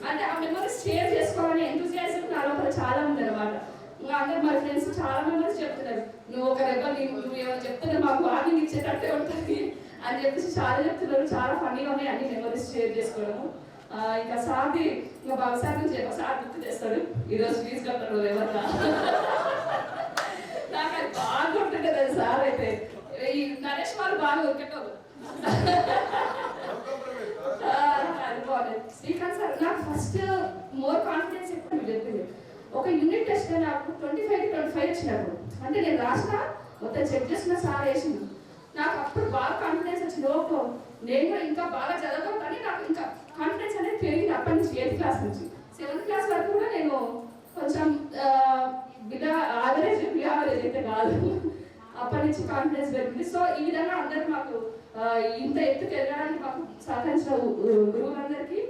అంటే ఆ మెమరీస్ షేర్ చేసుకోవాలని ఎంతూజియాజం నా లోపల చాలా ఉంది అనమాట. ఇంకా అందరు మా ఫ్రెండ్స్ చాలా మెంబర్స్ చెప్తున్నారు, నువ్వు ఒక రెబల్, నువ్వు ఏమో చెప్తున్నా మాకు వార్నింగ్ ఇచ్చేటట్టే ఉంటుంది అని చెప్పేసి చాలా చెప్తున్నారు. చాలా ఫన్నీగా ఉన్నాయి అన్ని మెమరీస్ షేర్ చేసుకోవడము. ఇంకా సార్ది ఇంకా బాగా సార్ నుంచి సార్ గుర్తు చేస్తాడు, ఈరోజు ఫీజు కట్టారు ఎవరు నాకు అది బాగా గుర్తుంటుంది. సార్ అయితే ఈ నరేష్ వాళ్ళు బాగా ఉరికెట్టారు. అది బాగుంది. శ్రీకాంత్ సార్ నాకు ఫస్ట్ మోర్ కాన్ఫిడెన్స్ ఎక్కువ చెప్పింది. ఒక యూనిట్ టెస్ట్ నాకు 25 వచ్చినప్పుడు అంటే నేను రాసిన మొత్తం చెక్ చేసిన సార్ వేసింది. నాకు అప్పుడు బాగా కాన్ఫిడెన్స్ వచ్చింది. ఓహో నేను కూడా ఇంకా బాగా చదవడం కానీ నాకు ఇంకా కాన్ఫిడెన్స్ అనేది పెరిగింది. అప్పటి నుంచి 8th క్లాస్ నుంచి 7th క్లాస్ వరకు కూడా నేను కొంచెం యావరేజ్ అయితే కాదు, అప్పటి నుంచి కాన్ఫిడెన్స్ పెరిగింది. సో ఈ విధంగా అందరూ మాకు ఇంత ఎత్తుకు ఎదగడానికి మాకు సహకరించిన గురువులందరికీ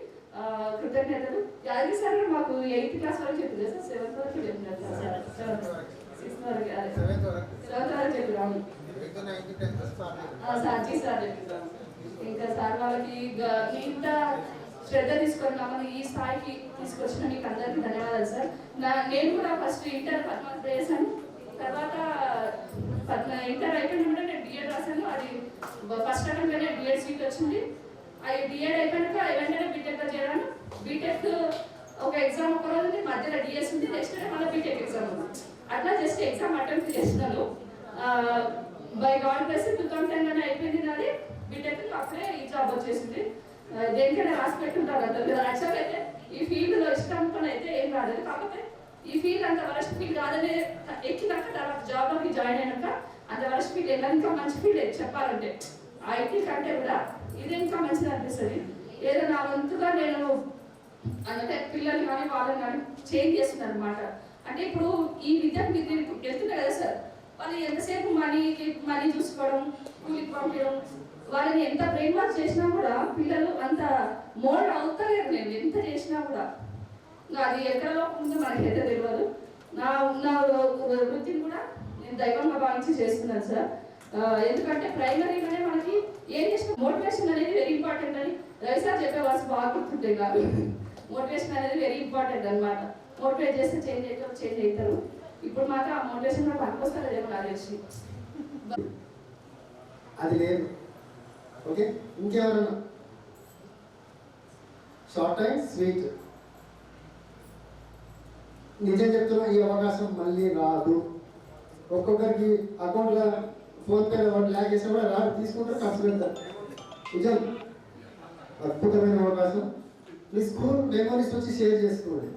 కృతజ్ఞతలు. యాదగిరి సార్ మాకు 8th క్లాస్ వరకు చెప్పింది సార్, 7th వరకు చెప్పినారు సార్, 6th వరకు 7th వరకు చెప్పినాము సార్జీ సార్ చెప్పినాము. ఇంకా సార్ వాళ్ళకి ఇంత శ్రద్ధ తీసుకొని మమ్మల్ని ఈ స్థాయికి తీసుకొచ్చిన మీకు అందరికీ ధన్యవాదాలు సార్. నేను కూడా ఫస్ట్ ఇంటర్ పద్మావతి చేశాను, తర్వాత ఇంటర్ అయిపోయిన కూడా నేను బిఎడ్ రాశాను. అది ఫస్ట్ అటెంప్ట్లోనే బిఎడ్ సీట్ వచ్చింది.
అవి డిఎడ్ అయిపోయాక వెంటనే బీటెక్ చేయడానికి బీటెక్ ఒక ఎగ్జామ్ ఒక రోజు ఉంది, మధ్యలో డిఎస్ ఉంది, నెక్స్ట్ డే మళ్ళీ బీటెక్ ఎగ్జామ్ ఉంది. అట్లా జస్ట్ ఎగ్జామ్ అటెంప్ట్ చేసినాను. బై గాడ్ గ్రేస్ 2010లోనే అయిపోయింది నాది బీటెక్. అప్పుడే ఈ జాబ్ వచ్చేసింది. దేనికైనా రాసి పెట్టుంటారు అంటారు కదా. యాక్చువల్గా అయితే ఈ ఫీల్డ్లో ఇష్టం పని అయితే ఏం రాలేదు. కాకపోతే ఈ ఫీల్డ్ అంత వరస్ట్ ఫీల్డ్ కాదని ఎక్కినాక తర్వాత జాబ్లోకి జాయిన్ అయినాక అంత వరస్ట్ ఫీల్డ్ ఎలా ఇంకా మంచి ఫీల్డ్ చెప్పాలంటే ఐటీ కంటే కూడా ఇది ఇంకా మంచిది అనిపిస్తుంది. ఏదో నా వంతుగా నేను అంటే పిల్లలు కానీ వాళ్ళని కానీ చేంజ్ చేస్తున్నాను అనమాట. అంటే ఇప్పుడు ఈ విద్యకు మీరు వెళ్తున్నారు కదా సార్, వాళ్ళు ఎంతసేపు మనీ చూసుకోవడం, కూలికి పంపించడం, వాళ్ళని ఎంత బ్రెయిన్ వాష్ చేసినా కూడా పిల్లలు అంత మోల్డ్ అవుతలేరు. నేను ఎంత చేసినా కూడా అది ఎక్కడ లోపం ఉందో మనకైతే తెలియదు. నా వృత్తిని కూడా నేను దైవంగా భావించి చేస్తున్నాను సార్. ఎందుకంటే ప్రైమరీలోనే మనకి ఏం చేసిన మోటివేషన్ అనేది వెరీ ఇంపార్టెంట్ అని రవి సార్ చెప్పేవాళ్ళు బాగా గుర్తుంటాయి కాదు. మోటివేషన్ అనేది వెరీ ఇంపార్టెంట్ అనమాట. మోటివేట్ చేస్తే చేంజ్ అవుతారు. ఇప్పుడు మాత్రం ఆ మోటివేషన్ కూడా పనికొస్తారు అదేమో నాకు తెలిసి.
అది లేదు. ఓకే, ఇంకెవరన్నా? Short time sweet. నిజం చెప్తున్నా, ఈ అవకాశం మళ్ళీ రాదు. ఒక్కొక్కరికి అకౌంట్లో ఫోన్పేలో 1 lakh వేసినా కూడా రాదు, తీసుకుంటారు, ఖర్చు పెడతారు. నిజం, అద్భుతమైన అవకాశం. మీ స్కూల్ మెమరీస్ వచ్చి షేర్ చేసుకోండి.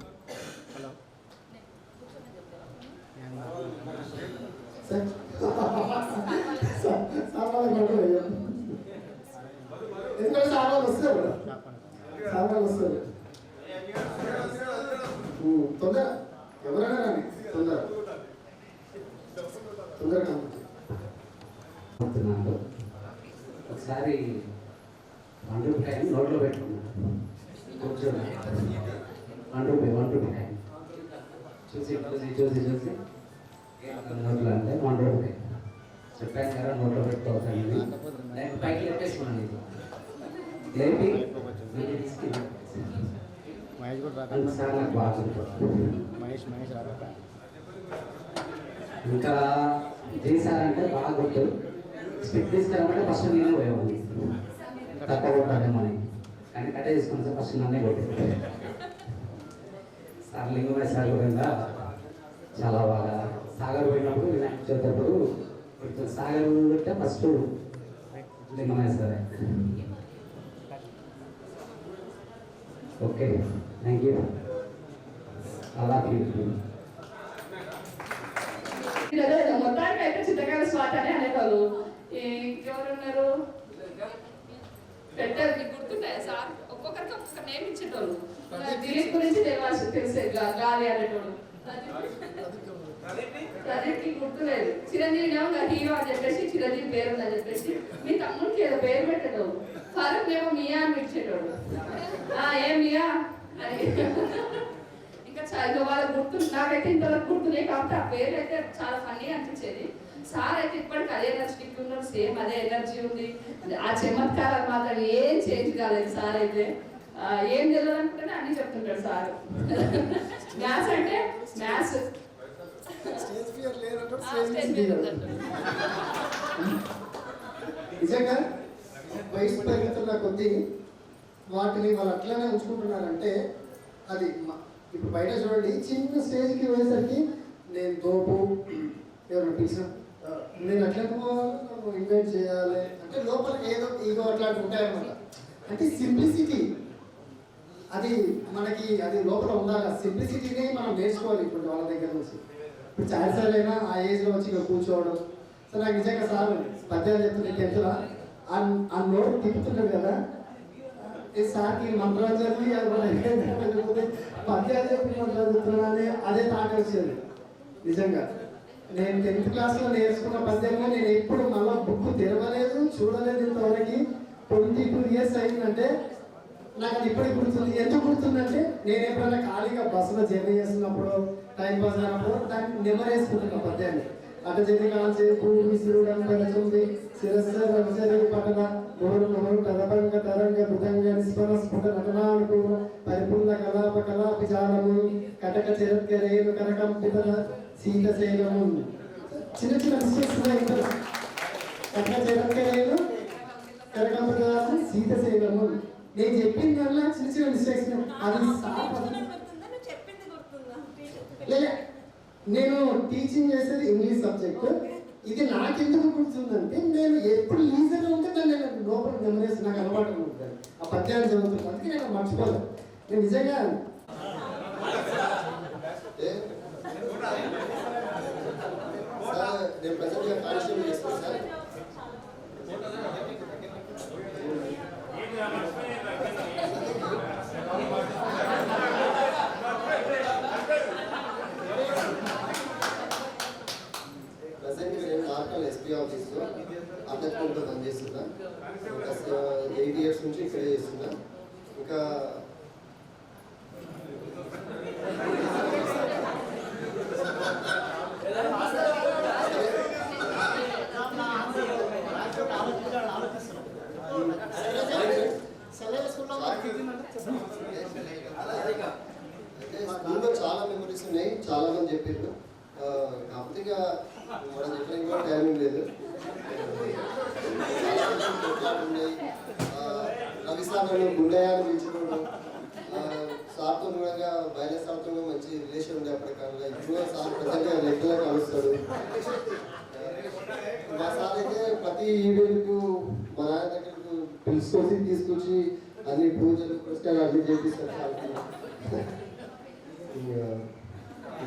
ఎందుకంటే సామాన్లు వస్తారు, తొందర ఎవరైనా కానీ తొందరగా
ఒకసారి 1 రూపీ కాయని నోట్లో పెట్టుకున్నాను. కూర్చోండి, 1 రూపీ కాయ చూసి నోట్లో అంటే 1 రూపీ చెప్పాను కదా నోట్లో పెట్టుకోవద్దండి. నేను పైకి పెట్టేసుకున్నాను. ఇది లేపి సార్ నాకు బాగా ఇంకా చేశారంటే బాగా గుర్తు. స్పిట్ తీసుకురామంటే ఫస్ట్ నేనే పోయేవాడిని, తక్కువ కొట్టాలేమో అని. కానీ కట్టే తీసుకుని సార్ ఫస్ట్ నన్నే కొట్టాను. సార్ లింగమయ్య సార్ కూడా చాలా బాగా సాగర్ పోయినప్పుడు వినాయక చవితి అప్పుడు సాగర్ అంటే ఫస్ట్ లింగమయ్య సారే. Okay, thank you. అలా
మొత్తానికి అయితే చింతకాయల స్వాట్ అని అనేవాళ్ళు. ఇంకెవరున్నారు పెట్టారు, మీకు గుర్తున్నాయి సార్? ఒక్కొక్కరికి ఒక్కొక్క నేమ్ ఇచ్చేటోళ్ళు. దిలీప్ గురించి తెలిసే గాలి అనేటోడు. ప్రదీప్కి గుర్తులేదు. చిరంజీవి ఏమో హీరో అని చెప్పేసి చిరంజీవి పేరు ఉందని చెప్పేసి మీ తమ్ముడికి ఏదో పేరు పెట్టేటోడు. ఫరూక్ ఏమో మియా అని పిలిచేటోడు. ఏ మియా అని. ఇంకా వాళ్ళకి గుర్తు, నాకైతే ఇంతవరకు గుర్తున్నాయి. కాబట్టి ఆ పేరు అయితే చాలా ఫన్నీ అనిపించేది. సార్ అయితే ఇప్పటికి అదే ఎనర్జీకి ఉన్నాడు, సేమ్ అదే ఎనర్జీ ఉంది. ఆ చమత్కారాలు మాత్రం ఏం చేంజ్ కాలేదు. సార్ అయితే ఏం తెలియదు అనుకుంటేనే అన్ని చెప్తుంటాడు సార్. మ్యాథ్స్ అంటే మ్యాథ్స్
నిజంగా వయసు పెరుగుతున్న కొద్దీ వాటిని వాళ్ళు అట్లనే ఉంచుకుంటున్నారంటే అది ఇప్పుడు బయట చూడండి, చిన్న స్టేజ్కి పోయేసరికి నేను తోపు ఎవరు పిలిచిన నేను అట్లా ఇన్వైట్ చేయాలి అంటే లోపల ఏదో ఈగో అట్లాంటి ఉంటాయన్నమాట. అంటే సింప్లిసిటీ అది మనకి అది లోపల ఉండాలి. సింప్లిసిటీని మనం నేర్చుకోవాలి ఇప్పుడు వాళ్ళ దగ్గర నుంచి. ఇప్పుడు చాలాసార్లు అయినా ఆ ఏజ్లో వచ్చి ఇక్కడ కూర్చోవడం. సో నాకు నిజంగా సార్ పద్యాలు చెప్తుంటే 10th ఆ నోట్ తిప్పుతుంటాడు కదా, ఈ సార్కి మంత్రాలు చదివి లేకపోతే పద్యాలు చెప్పి మంత్రాలు చెప్తున్నానే అదే తాట వచ్చేది. నిజంగా నేను 10th క్లాస్లో నేర్చుకున్న పద్యంగా నేను ఎప్పుడు మళ్ళీ బుక్ తెరవలేదు, చూడలేదు. ఇంతవరకు 22 years అయిందంటే నాకు అది ఇప్పటికి గుర్తుంది. ఎందుకు గుర్తుందంటే నేను ఎప్పుడైనా ఖాళీగా బస్సులో జర్నీ చేస్తున్నప్పుడు, టైం పాస్ అయినప్పుడు దాన్ని నెమరేసుకుంటున్నా పద్యాన్ని. అటు జర్నీ కాల్చేపు విసురుడం పెరచుంది శిరస్సు రవిచరి పటన గోరు మొహరు తరభంగ తరంగ మృదంగ నిస్పన స్ఫుట నటనానుకు పరిపూర్ణ కలాప కళాపిచారము కటక చిరత్కరేను కనకంపిత శీతశైలము. చిన్న చిన్న మిస్టేక్స్ ఉన్నాయి. కటక చిరత్కరేను కనకాంబరాన్ని సీత సేవము. నేను చెప్పింది దానిలో చిన్న చిన్న మిస్టేక్స్ అది లేదా నేను టీచింగ్ చేసేది ఇంగ్లీష్ సబ్జెక్ట్. ఇది నాకెందుకు గుర్తుందంటే నేను ఎప్పుడు లీజర్గా ఉంటే దాన్ని నేను లోపల మెమరీస్ నాకు అలవాటు ఉంటుంది. ఆ పద్యాన్ని చదువుతున్నాను, అందుకే నేను మర్చిపోలేదు. నేను నిజంగా నేను ప్రజెంట్గా కానిస్టేబుల్ చేస్తాను సార్. ప్రజెంట్ నేను నార్కల్ ఎస్పీ ఆఫీస్లో అధ్యక్షులతో పనిచేస్తున్నా. ఒక 8 years నుంచి ఇక్కడే చేస్తున్నా. ఇంకా స్కూల్లో చాలా మెమరీస్ ఉన్నాయి, చాలా మంది చెప్పారు. కాకపోతే ఇక మనం చెప్పడానికి కూడా టైమింగ్ లేదు. చాలా ఉన్నాయి. రవి సార్ గుండెయాన్ని పిలుచుకోవడం, సార్తో కూడా బయలు సార్తో మంచి రిలేషన్ ఉండే అప్పటికల్లా. ఇప్పుడు సార్ ప్రజెంట్గా రెగ్యులర్ కలుస్తాడు. మా సార్ అయితే ప్రతి ఈవెంట్కు మా నాన్న దగ్గరకు తీసుకొచ్చి అన్ని పూజలు పురస్కారాలు అన్ని చేపిస్తారు సార్కి.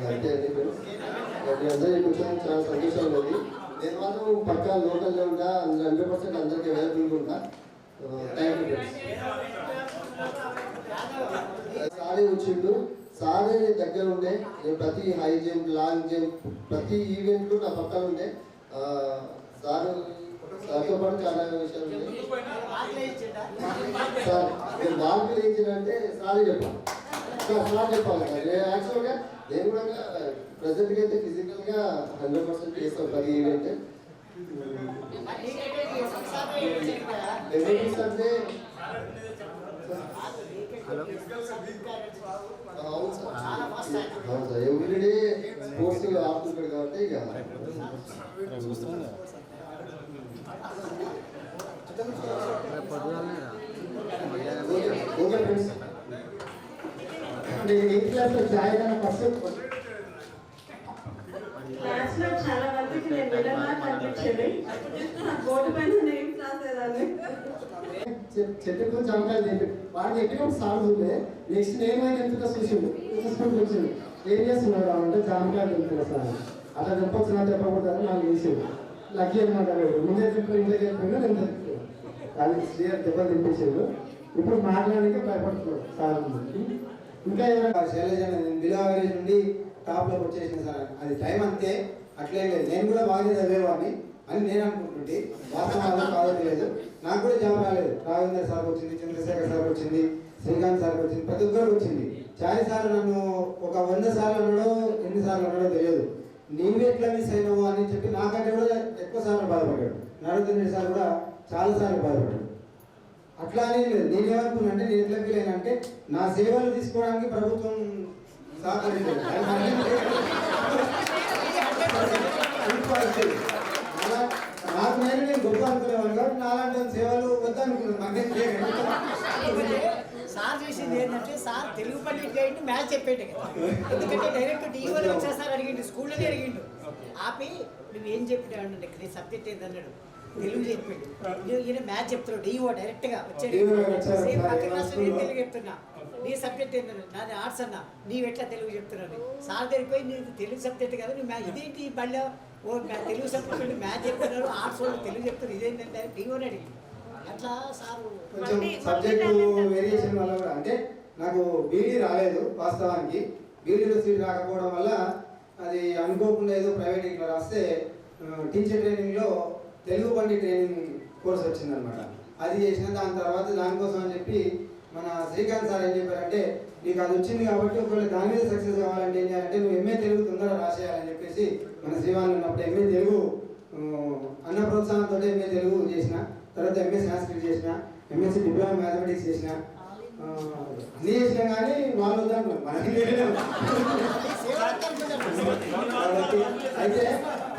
అంతే అండి. మీ అందరికీ కూర్చొని చాలా సంతోషంగా ఉంది. నేను మాత్రం పక్కా లోకల్లో ఉంటా, 100% అందరికీ అవైలబుల్గా ఉంటా. Thank you. సారే వచ్చిండు, సారే దగ్గర ఉండే. నేను ప్రతి హై జంప్, లాంగ్ జంప్, ప్రతి ఈవెంట్లు నా పక్కన ఉండే. సార్తో పాటు చాలా విషయాలు ఉన్నాయి. సార్ నేను బాగా వేయించానంటే సారే చెప్పాలి. సార్ చెప్పాలి సార్. నేను యాక్చువల్గా నేను కూడా ప్రజెంట్గా అయితే ఫిజికల్గా 100% చేస్తాను ప్రతి ఈవెంట్. అంటే అవును సార్, ఎవ్రీడే స్పోర్ట్స్ ఆడుతుంటాడు కాబట్టి ఇక ఓకే ఫ్రెండ్స్. నేను 8th క్లాస్లో జాయిన్ అయిన ఫస్ట్
క్లాస్లో చాలా మందికి నేను విలన్లా కనిపించేది. బోర్డు పైన నేమ్స్ రాసేదాన్ని.
చెట్టు గురించి అవకాశం చెప్పి వాడిని ఎక్కడ సార్ ఉండే. నెక్స్ట్ నేను ఎంత చూసిండు చూసుకుంటూ ఏం చేస్తున్నాడు అంటే జామకాయలు తింటున్నా సార్. అట్లా చెప్పొచ్చు నా చెప్పకూడదు నాకు వేసాడు. లక్కీ అనమాట. ముందే చెప్పి ఇంట్లోకి వెళ్ళిపోయినా నేను చెప్తాను. అది క్లియర్ దెబ్బలు తినిపించాడు. ఇప్పుడు మాట్లాడడానికి భయపడుతున్నాడు సార్. ఇంకా ఏమైనా
శైలజ బిలో యావరేజ్ నుండి టాప్లోకి వచ్చేసింది సార్. అది టైం అంతే, అట్లే లేదు. నేను కూడా బాగా చదివేవాడిని అని నేను అనుకుంటుంటే వాస్తవాలు కాదో తెలియదు. నాకు కూడా జాబ్ రాలేదు. రాఘవేంద్ర సార్ వచ్చింది, చంద్రశేఖర్ సార్ వచ్చింది, శ్రీకాంత్ సార్ వచ్చింది, ప్రతి ఒక్కరికి వచ్చింది. చాయ్ సార్ నన్ను ఒక 100 సార్లు అన్నాడో ఎన్నిసార్లు అన్నాడో తెలియదు. నీవు ఎట్లా మిస్ అయినావు అని చెప్పి నాకంటే కూడా ఎక్కువ సార్లు బాధపడ్డాడు. నడుతున్న సార్ కూడా చాలా సార్లు బాధపడ్డాడు. అట్లా అని నేనేమనుకున్నా అంటే నేను ఎట్లా ఫీల్ అయినా అంటే నా సేవలు తీసుకోవడానికి ప్రభుత్వం సహకరించలేదు. నాకు నేను గొప్ప అనుకునేవాడు కాబట్టి నాలాంటి సేవలు వద్దనుకున్నాను.
సార్ చేసింది ఏంటంటే sir Telugu pandit guide maths చెప్పేట కదా. ఎందుకంటే డైరెక్ట్ టీవీలో వచ్చేసారి అడిగిండు, స్కూల్లోనే అడిగిండు. ఆపి నువ్వేం చెప్పినావు అంటే నీ సబ్జెక్ట్ ఏంటన్నాడు. తెలుగు చెప్పాడు. ఈయన మ్యాథ్స్ చెప్తున్నాడు. డిఓ డైరెక్ట్గా వచ్చాడు. సేమ్ పక్క క్లాస్లో నేను తెలుగు చెప్తున్నా. నీ సబ్జెక్ట్ ఏంటన్నా, నాది ఆర్ట్స్ అన్నా, నీవెట్లా తెలుగు చెప్తున్నాను. సార్ దగ్గరికి పోయి నీకు తెలుగు సబ్జెక్ట్ కదా, నువ్వు ఇదేంటి బళ్ళో ఓ తెలుగు సబ్జెక్ట్ మ్యాథ్స్ చెప్తున్నారు, ఆర్ట్స్ వాళ్ళు తెలుగు చెప్తున్నారు, ఇదేంటంటే డిఓని అడిగి అట్లా సార్
కొంచెం సబ్జెక్టు వేరియేషన్ వల్ల కూడా అంటే నాకు బీఈడీ రాలేదు వాస్తవానికి. బీఈడీలో సీట్ రాకపోవడం వల్ల అది అనుకోకుండా ఏదో ప్రైవేట్ ఇట్లా రాస్తే టీచర్ ట్రైనింగ్లో తెలుగు పండిట్ ట్రైనింగ్ కోర్స్ వచ్చిందనమాట. అది చేసిన దాని తర్వాత దానికోసం అని చెప్పి మన శ్రీకాంత్ సార్ ఏం చెప్పారంటే, నీకు అది వచ్చింది కాబట్టి ఒకవేళ దాని మీద సక్సెస్ కావాలంటే ఏం చేయాలంటే నువ్వు ఎంఏ తెలుగు తొందరగా రాసేయాలని చెప్పేసి మన శ్రీవాణి ఉన్నప్పుడు ఎంఏ తెలుగు అన్న ప్రోత్సాహంతో ఎంఏ తెలుగు చేసిన. తర్వాత ఎంఏ సాంస్క్రిట్ చేసిన, ఎంఎస్సీ డిప్లొమా మ్యాథమెటిక్స్ చేసిన. అన్నీ చేసినా కానీ వాళ్ళు వద్దనుకున్నాం మనకి. అయితే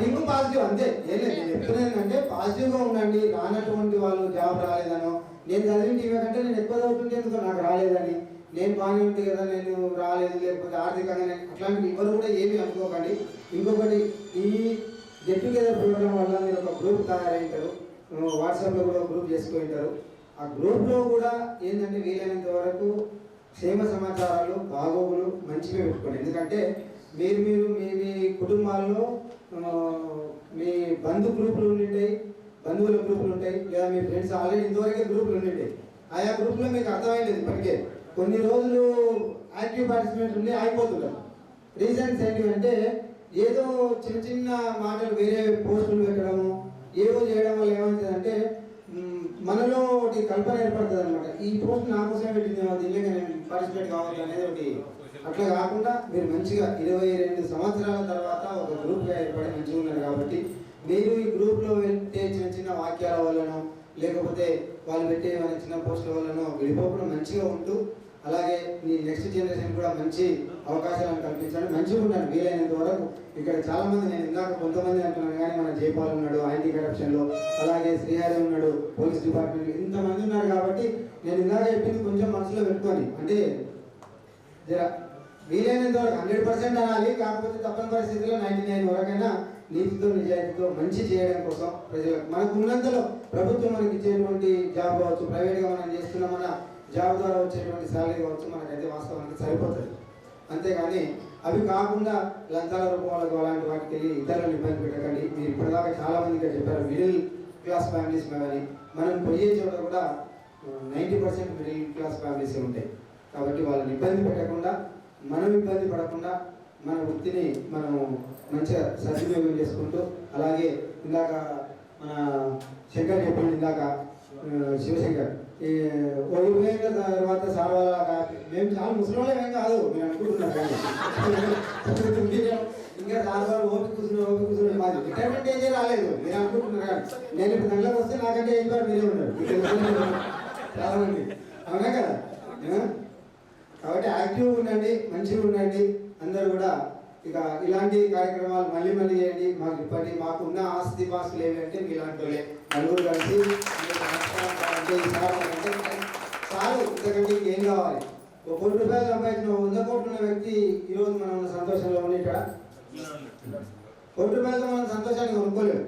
థింక్ పాజిటివ్ అంతే. ఏం లేదు, నేను చెప్తున్నాను అంటే పాజిటివ్గా ఉండండి. రానటువంటి వాళ్ళు జాబ్ రాలేదనో, నేను చదివిన టీవీ కంటే నేను ఎక్కువ చదువుతుంటే ఎందుకు నాకు రాలేదని, నేను బాగానే ఉంటుంది కదా నేను రాలేదు, లేకపోతే ఆర్థికంగా అట్లాంటివి ఎవరు కూడా ఏమీ అనుకోకండి. ఇంకొకటి, ఈ గెట్ టుగెదర్ ప్రోగ్రామ్ వల్ల మీరు ఒక గ్రూప్ తయారైంటారు, వాట్సాప్లో కూడా గ్రూప్ చేసుకుంటారు. ఆ గ్రూప్లో కూడా ఏంటంటే వీలైనంత వరకు క్షేమ సమాచారాలు, బాగోగులు మంచిగా పెట్టుకోండి. ఎందుకంటే మీరు మీ మీ కుటుంబాల్లో మీ గ్రూపులు ఉండింటాయి, బంధువుల గ్రూపులు ఉంటాయి, లేదా మీ ఫ్రెండ్స్ ఆల్రెడీ ఇంతవరకే గ్రూపులు ఉండింటాయి. ఆయా గ్రూప్లో మీకు అర్థమైంది ఇప్పటికే కొన్ని రోజులు యాక్టివ్ పార్టిసిపేట్ ఉండి ఆగిపోతున్నారు. రీజన్స్ ఏంటంటే ఏదో చిన్న చిన్న మాటలు వేరే పోస్టులు పెట్టడము, ఏవో చేయడం వల్ల ఏమవుతుందంటే మనలో ఒకటి కల్పన ఏర్పడుతుంది అనమాట. ఈ పోస్ట్ నా కోసమే పెట్టింది, దీనిలో నేను పార్టిసిపేట్ కావాలి అనేది ఒకటి. అట్లా కాకుండా మీరు మంచిగా 22 సంవత్సరాల తర్వాత ఒక గ్రూప్గా ఏర్పడి మంచిగా ఉన్నారు కాబట్టి మీరు ఈ గ్రూప్లో పెట్టే చిన్న చిన్న వాక్యాల వల్లనో, లేకపోతే వాళ్ళు పెట్టే చిన్న పోస్టుల వల్లనో విడిపోకుండా మంచిగా ఉంటూ, అలాగే మీ నెక్స్ట్ జనరేషన్ కూడా మంచి అవకాశాలను కల్పించండి. మంచిగా ఉండండి వీలైనంత వరకు. ఇక్కడ చాలామంది, నేను ఇందాక కొంతమంది అంటున్నాను కానీ మన జైపాల్ ఉన్నాడు యాంటీ కరప్షన్లో, అలాగే శ్రీహరి ఉన్నాడు పోలీస్ డిపార్ట్మెంట్, ఇంతమంది ఉన్నారు కాబట్టి నేను ఇందాక చెప్పింది కొంచెం మనసులో పెట్టుకొని, అంటే జర వీలైనంత వరకు 100% అనాలి, కాకపోతే తప్పని పరిస్థితుల్లో 99 వరకైనా నీతితో నిజాయితీతో మంచి చేయడం కోసం ప్రజలకు మనకు ఉన్నంతలో ప్రభుత్వం మనకి ఇచ్చేటువంటి జాబ్ కావచ్చు, ప్రైవేట్గా మనం చేస్తున్న మన జాబ్ ద్వారా వచ్చేటువంటి శాలరీ కావచ్చు, మనకైతే వాస్తవానికి సరిపోతుంది. అంతేగాని అవి కాకుండా లంచాల రూపంలో అలాంటి వాటికి వెళ్ళి ఇతరులను ఇబ్బంది పెట్టకండి. మీరు ఇప్పటిదాకా చాలా మంది ఇక్కడ చెప్పారు మిడిల్ క్లాస్ ఫ్యామిలీస్ కానీ, మనం పోయే చోట కూడా 90% మిడిల్ క్లాస్ ఫ్యామిలీస్ ఉంటాయి. కాబట్టి వాళ్ళని ఇబ్బంది పెట్టకుండా, మనం ఇబ్బంది పడకుండా మన వృత్తిని మనం మంచిగా సద్వినియోగం చేసుకుంటూ, అలాగే ఇందాక మన శంకర్ చెప్పింది, ఇందాక శివశంకర్ ఓ 20 ఏళ్ళ తర్వాత సార్ వాళ్ళ మేము చాలా ముసలివాళ్ళం ఏం కాదు మీరు అనుకుంటున్నారు కానీ ఇంకా సార్ వాళ్ళు ఓపిక కూర్చున్నారు మాది రిటైర్మెంట్ ఏజే రాలేదు మీరు అనుకుంటున్నారు కానీ, నేను ఇప్పుడు దాంట్లోకి వస్తే నాకంటే ఏం కాదు మీరే ఉన్నారు చాలా మంది, అవునా కదా. కాబట్టి యాక్టివ్గా ఉండండి, మంచిగా ఉండండి అందరూ కూడా. ఇక ఇలాంటి కార్యక్రమాలు మళ్ళీ మళ్ళీ చేయండి. మాకు ఉన్న ఆస్తి పాస్తులు ఏమిటంటే మీలాంటి నలుగురు కలిసి చాలు, ఇంతకంటే ఏం కావాలి. ఒక ₹1 కోటి సంపాదించిన 100 కోట్లు ఉన్న వ్యక్తి ఈరోజు మనం సంతోషంలో ఉండి ఇక్కడ ₹1 కోటితో మనం సంతోషాన్ని కొనుక్కోలేము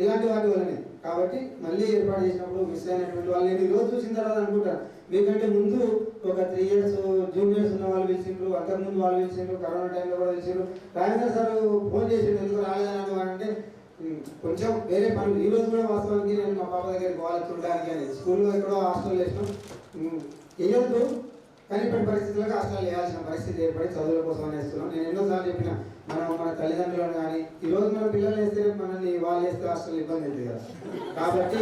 ఇలాంటి వాటి వల్లనే. కాబట్టి మళ్ళీ ఏర్పాటు చేసినప్పుడు మిస్ అయినటువంటి వాళ్ళు నేను ఈరోజు చూసిన తర్వాత అనుకుంటాను, మీకంటే ముందు ఒక 3 ఇయర్స్ జూనియర్స్ ఉన్న వాళ్ళు పిలిచిండ్రు, అంతకుముందు వాళ్ళు పిలిచిండ్రు, కరోనా టైంలో కూడా పిలిచిండ్రు. రాజేంద్ర సార్ ఫోన్ చేసిండు ఎందుకు రాలేదని అంటే కొంచెం వేరే పనులు. ఈ రోజు కూడా వాస్తవానికి నేను మా పాప దగ్గరికి పోవాలి చూడడానికి అని, స్కూల్లో ఎక్కడో హాస్టల్ వేసినాం, వేయొద్దు కానీ ఇప్పటి పరిస్థితులకు హాస్టల్ వేయాల్సిన పరిస్థితి ఏర్పడి చదువుల కోసం వేస్తున్నాం. నేను ఎన్నోసార్లు చెప్పిన, మన తల్లిదండ్రులను కానీ ఈరోజు మన పిల్లలు వేస్తే మనల్ని వాళ్ళు వేస్తే హాస్టల్ ఇబ్బంది అవుతుంది కదా. కాబట్టి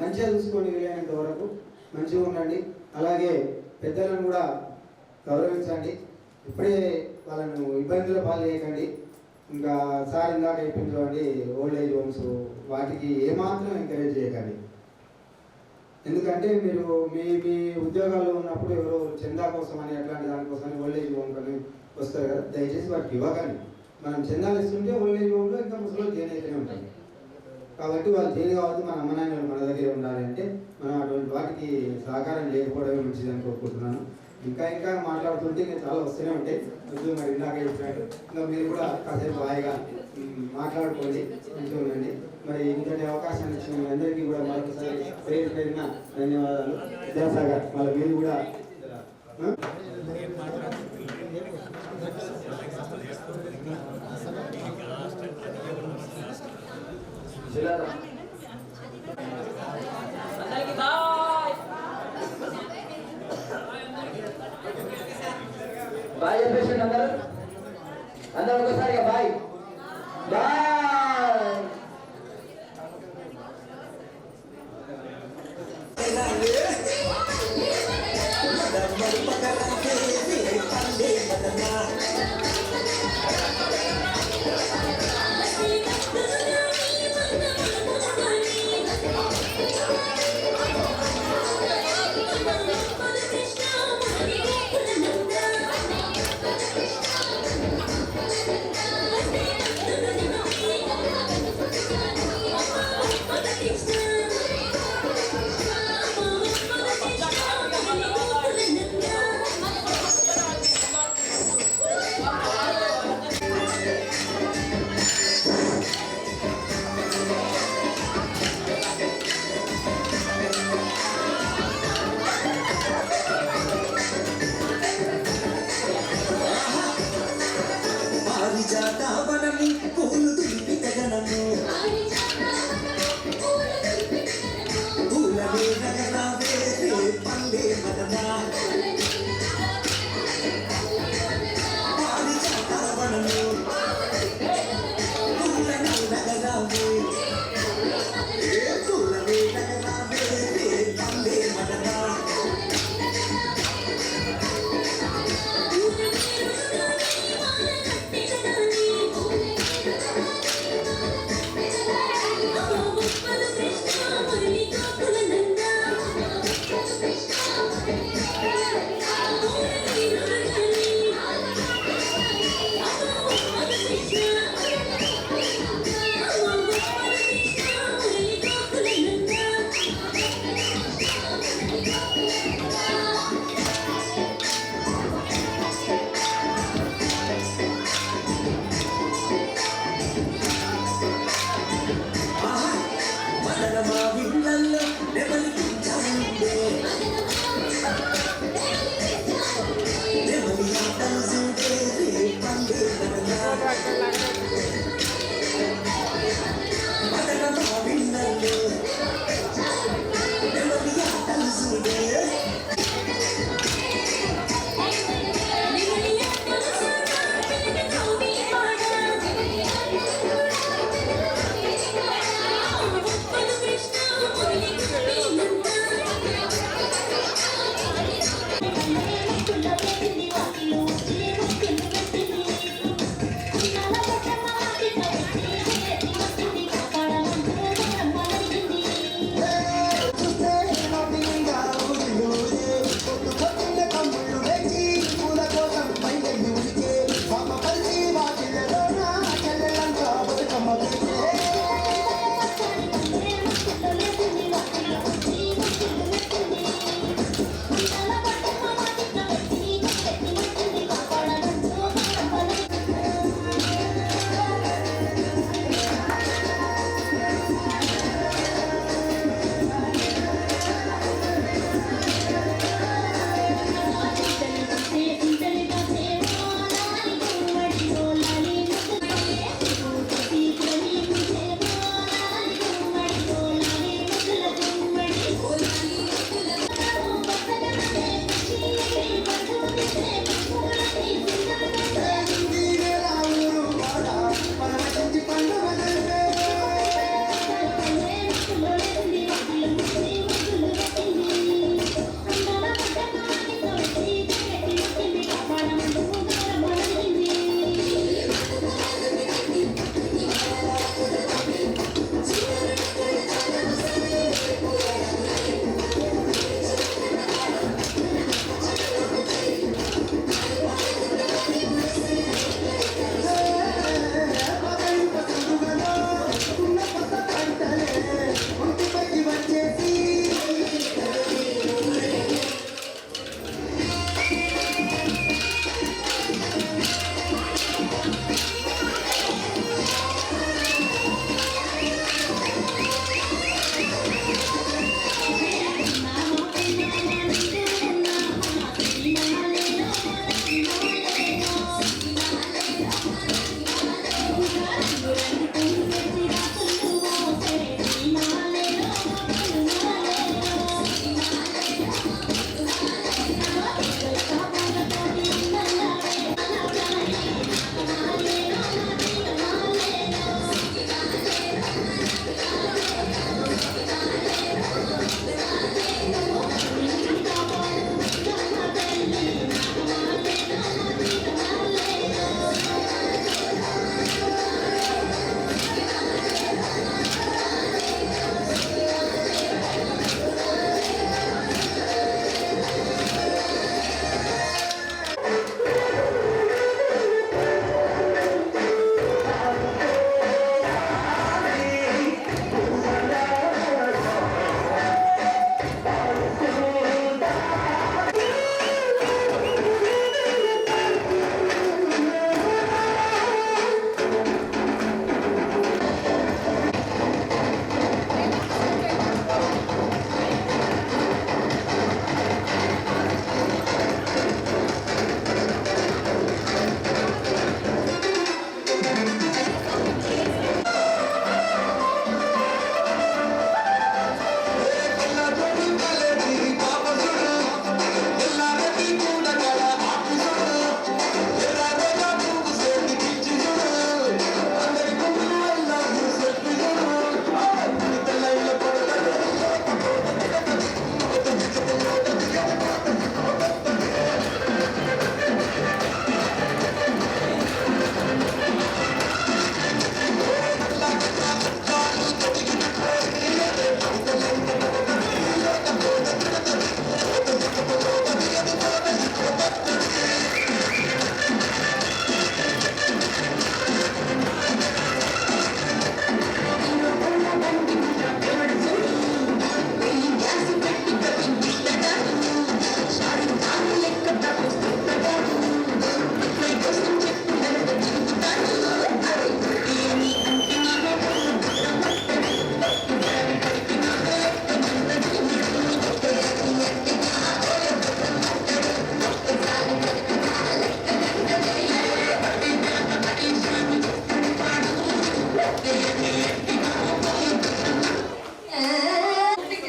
మంచిగా చూసుకోండి, వీలైనంత వరకు మంచిగా ఉండండి. అలాగే పెద్దలను కూడా గౌరవించండి, ఇప్పుడే వాళ్ళను ఇబ్బందుల పాలు చేయకండి. ఇంకా సార్ ఇందాక చెప్పించండి ఓల్డ్ ఏజ్ హోమ్స్, వాటికి ఏమాత్రం ఎంకరేజ్ చేయకండి. ఎందుకంటే మీరు మీ ఉద్యోగాల్లో ఉన్నప్పుడు ఎవరో చందా కోసం అని అట్లాంటి దానికోసం ఓల్డ్ ఏజ్ హోమ్ కానీ వస్తారు కదా, దయచేసి వాటికి ఇవ్వకండి. మనం చందాలు ఇస్తుంటే ఓల్డ్ ఏజ్ హోమ్లో ఇంకా ముసలో జైన్ అయితేనే ఉంటుంది. కాబట్టి వాళ్ళు జైలు కావద్దు, మన అమ్మ నాన్నలు మన దగ్గర ఉండాలి అంటే మనం అటువంటి వాటికి సహకారం చేయకపోవడమే మంచిదని కోరుకుంటున్నాను. ఇంకా మాట్లాడుతుంటే ఇంకా చాలా వస్తూనే ఉంటాయి. మరి ఇందాక చెప్పినట్టు ఇంకా మీరు కూడా కాసేపు హాయిగా మాట్లాడుకోండి, మంచిగా ఉండండి. మరి ఇంతటి అవకాశాన్ని ఇచ్చిన మీ అందరికీ కూడా మరొకసారి పేరు పేరున ధన్యవాదాలు. విద్యాసాగర్ వాళ్ళ మీరు కూడా
బాయ్ చెప్పేసి అందరూ ఒకసారిగా బాయ్ బాయ్.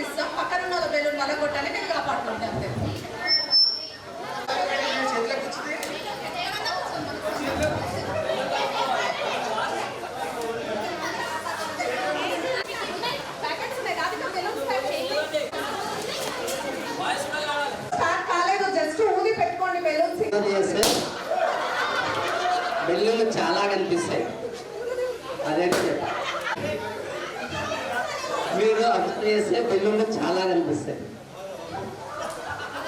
ఇస్తాం, పక్కన ఉన్న బెలూన్ నలగొట్టాలి, నేను కాపాడుకుంటాను అంతే.
చేస్తే బెల్లులు చాలా కనిపిస్తాయి. అదేంటో చెప్పాలి, మీరు అర్థం చేస్తే బెల్లులు చాలా కనిపిస్తాయి.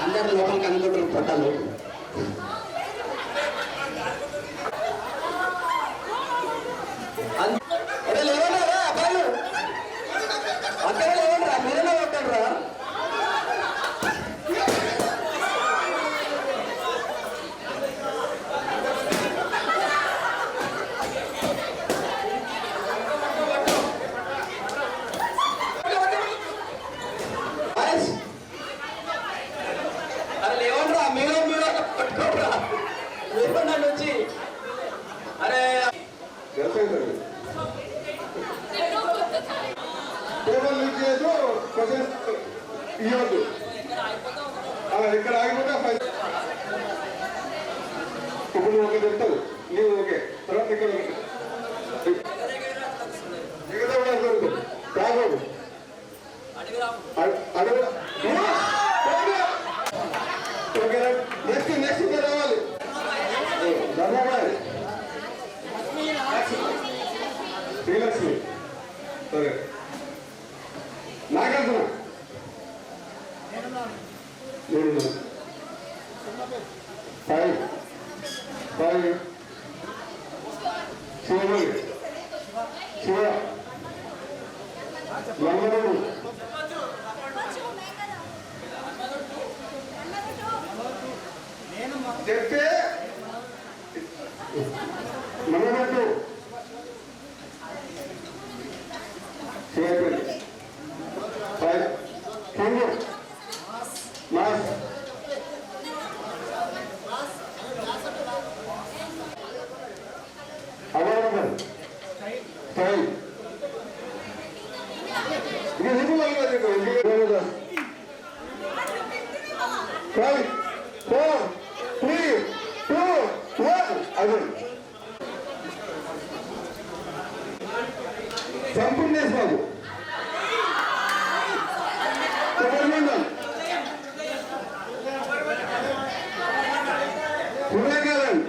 అందరు లోపలికి అనుకుంటారు పొట్టాలు. లేవన్నారా అబ్బాయిలు? అక్కడ లేవనరా, మీరేనా కొట్టండిరా?
ఇవ్వద్దు, ఇక్కడ ఆగిపోతే ఇప్పుడు నువ్వు ఒకటి చెప్తావు, నీవు ఓకే, తర్వాత ఇక్కడ మిగతా కూడా కాకూడదు. అడుగు ఓకే, నెక్స్ట్ నెక్స్ట్ ఇంకా రావాలి. ధర్మబాయ్ శ్రీలక్ష్మి, సరే నాగార్జున, నేను ఫైవ్ శివమణి, శివ లంబడు, చెప్తే మనగట్టు, Shivapalli, five king mass, available style, ఇది హిందూ లాంగ్వేజ్. 5 4 3 2 1 అదే సంపూర్ణేష్ బాబు, సుబ్రహ్మణ్యం, సురేఖారన్,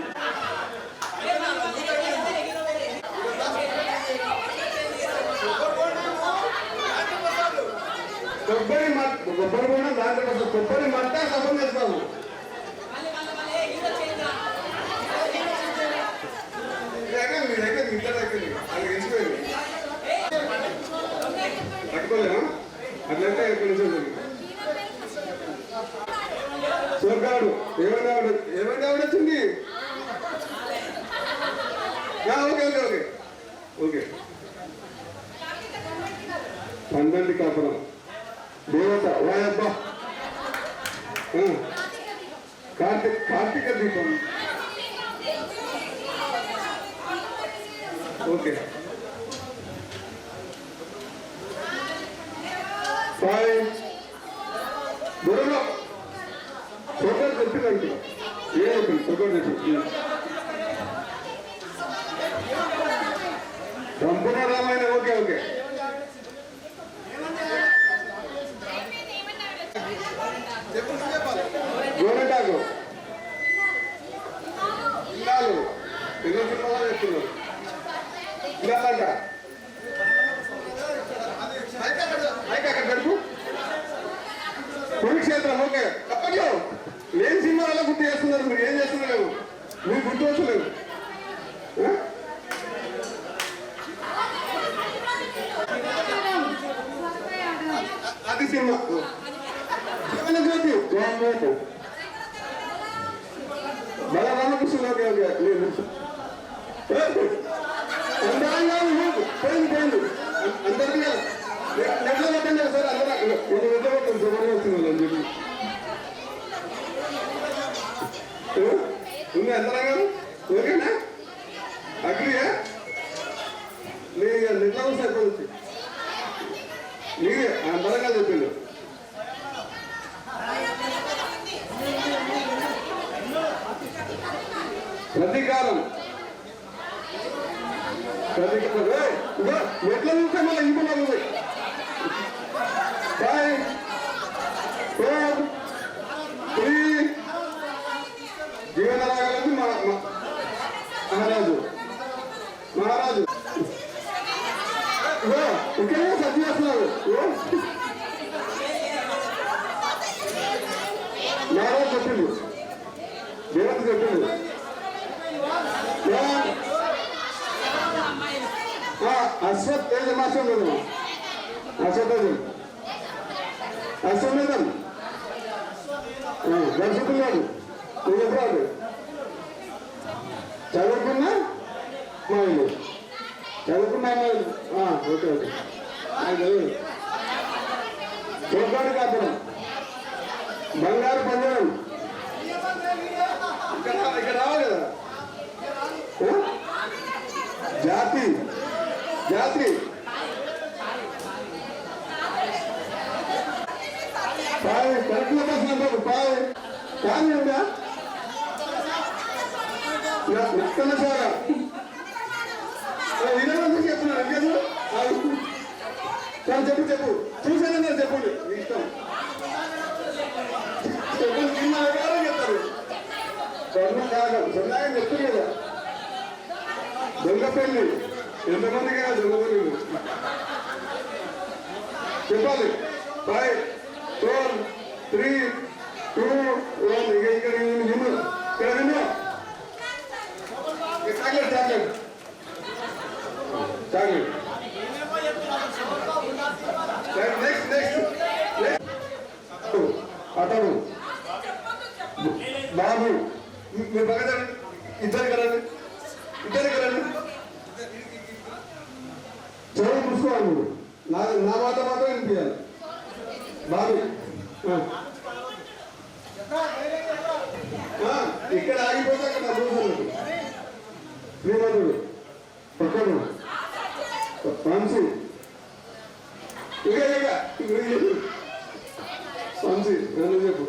కొబ్బరి బోనం దాంట్లో కొబ్బరి మట్ట సంపూర్ణేష్ బాబు. పట్టుకోలేమా అట్లయితే కొంచెం సోర్గాడు ఏమైనా వచ్చింది. ఓకే ఓకే ఓకే ఓకే పందండి కాపురం దేవత వాయబ్బా, కార్తీక దీపం. ఓకే 5 దూరంలో ఫోటో తెప్పిందండి, ఏ ఫోటో తెప్పి సంపూర్ణ రామాయణ. ఓకే ఓకే గోరెంటాకు ఇల్లాలు పిల్లలు సినిమాగా చెప్తున్నారు. ఇల్లాలంట అక్కడ గడుపు కురుక్షేత్రం. ఓకే తప్పట్లో ఏం సినిమాలలో గుర్తు చేస్తున్నారు, మీరు ఏం చేస్తున్నారు, మీకు గుర్తు వచ్చలేదు. అది సినిమా జ్యోతి బలరామకృష్ణ. ఓకే ఓకే పోయింది అందరికీ నెట్లో పెట్టండి సార్, అందరూ నెట్లో పెట్టండి సార్ వస్తుంది అని చెప్పి ఉంది అందరూ. ఓకేనా అగ్రియా? నేను ఎట్లా వస్తే అయిపోతుంది నీకే బలంగా చెప్పిండు ప్రతీకారం ఎట్లా చూస్తే మళ్ళీ ఇంకున్నాను 5 4 3 జీవన రాగాలని మహారాజు ఇక్కడే సత్య చేస్తున్నారు మహారాజు చెప్పిండు దేవత చెప్పిండు అశ్వత్ ఏది మాసం లేదు అశ్వమేధం దర్శకున్నాడు నువ్వు చెప్పరాదు చదువుకున్నా మా ఇల్లు చదువుకున్నా ఓకే ఓకే చోకాడు కాపురం బంగారు పంజరం ఇక్కడ రావాలి కదా జాతి కరెక్ట్గా బస్ పాయ్ కానీ ఉందా నక్కల సారా ఇరవై చెప్తున్నాను చెప్పు చూసానన్నారు చెప్పండి ఇష్టం చెప్పండి చిన్న వ్యవహారం చెప్తారు సొంతంగా చెప్తుంది కదా దొంగ పెళ్ళి ఎంతమందికి దొంగ పెళ్ళి చెప్పాలి 5 4 3 2 1 ఇక్కడ విను చాక్లెట్ నెక్స్ట్ అతను బాబు మీరు బాగా ఇద్దరు కదండి చదువు చూసుకోవాలి నా మాట మాత్రం వినిపించాలి బాబు ఇక్కడ ఆగిపోతే అక్కడ చూసాను శ్రీమంతుడు ఒక్కడు వంశీ వంశీ నన్ను చెప్పు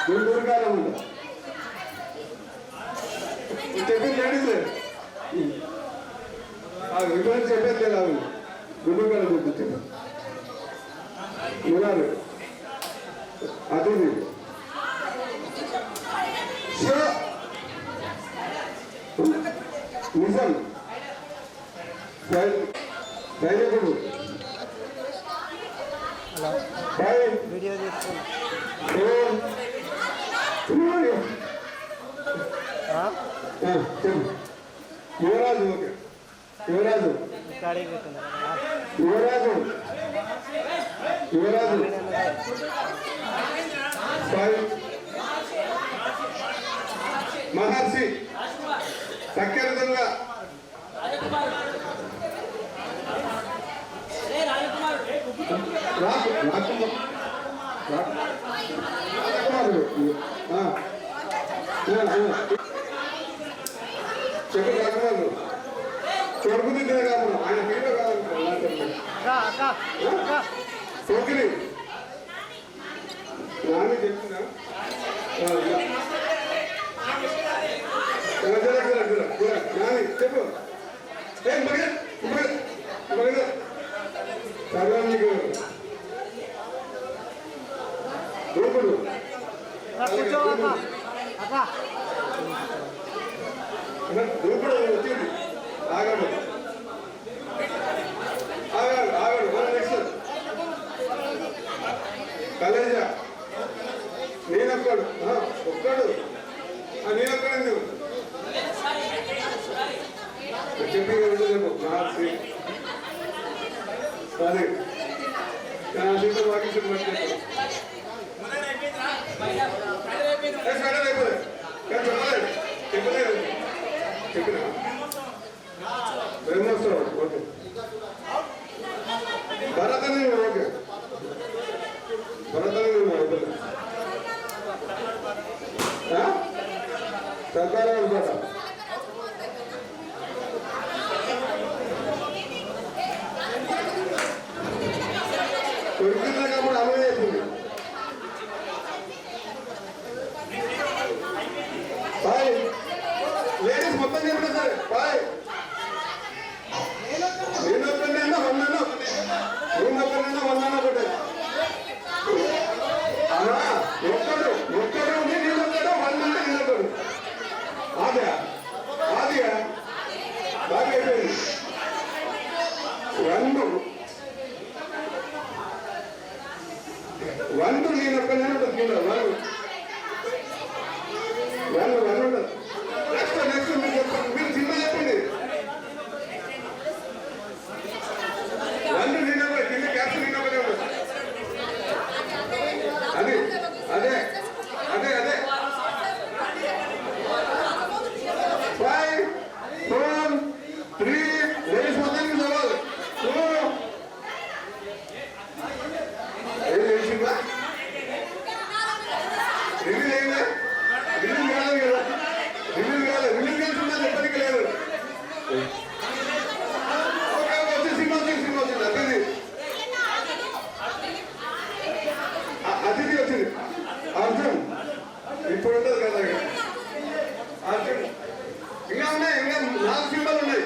గుంటూరు కాలం ఉందా చెప్పింది లేడీసే వివరం చెప్పేది లేదు గుంటూరు కాలం చెప్పింది వినాలి అతిథి నిజం సైనికుడు
వీడియో తీసుకుని
యువరాజు యువరాజు యువరాజు యువరాజు మహర్షి చక్కెర దొంగ చెప్పు రాకుమారు కొడుకు దిద్దే కాదు ఆయన హీరో కాదు సోకిలి నాని చెప్తున్నా నాని చెప్పు సర్వానికి దూకుడు దూకుడు వచ్చింది ఆగాడు నెక్స్ట్ కలేజా నేనొక్కడు ఒక్కడు నేనొక్కడు నువ్వు చెప్పి మార్చి సరే దీంతో వాకింగ్ చెప్పలేదు చెప్పిన బ్రహ్మోత్సవం ఓకే భరతని ఓకే భరతని ఓకే సర్కారం అనుకోట మొత్తం చెప్పిన సరే బాయ్ నేను ఒక్కడైనా వందన్నా ఒకటే నేను ఒక్కడైనా వందన్నా ఒకటే ఒక్కడు నేను ఒక్కడు వందంటే నేను ఒక్కడు ఆదిగా బాగా అయిపోయింది వండు నేను ఒక్కనే ఉంటుంది కింద వన్ ఉండదు నెక్స్ట్ మీరు చెప్పండి మీరు చిన్న చెప్పండి వండు నిన్న కింద క్యాప్స్ నిన్న ఒకటే ఉండదు అదే అదే అదే అదే 5 4 3 లేడీస్ మొత్తానికి చదవాలి ఏం తెలిసిందా రిలీజ్ అయిందా రిలీజ్ కాలేదు కదా రిలీజ్ కలిసిందా చెప్పడానికి లేదు వచ్చి సినిమా వచ్చింది అతిథి వచ్చింది అర్జున్ ఇప్పుడు ఉండదు కదా అర్జున్ ఇంకా ఉన్నాయి ఇంకా 4 సినిమాలు ఉన్నాయి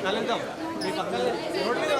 కలుద్దాం మీ పక్కన రోడ్డు మీద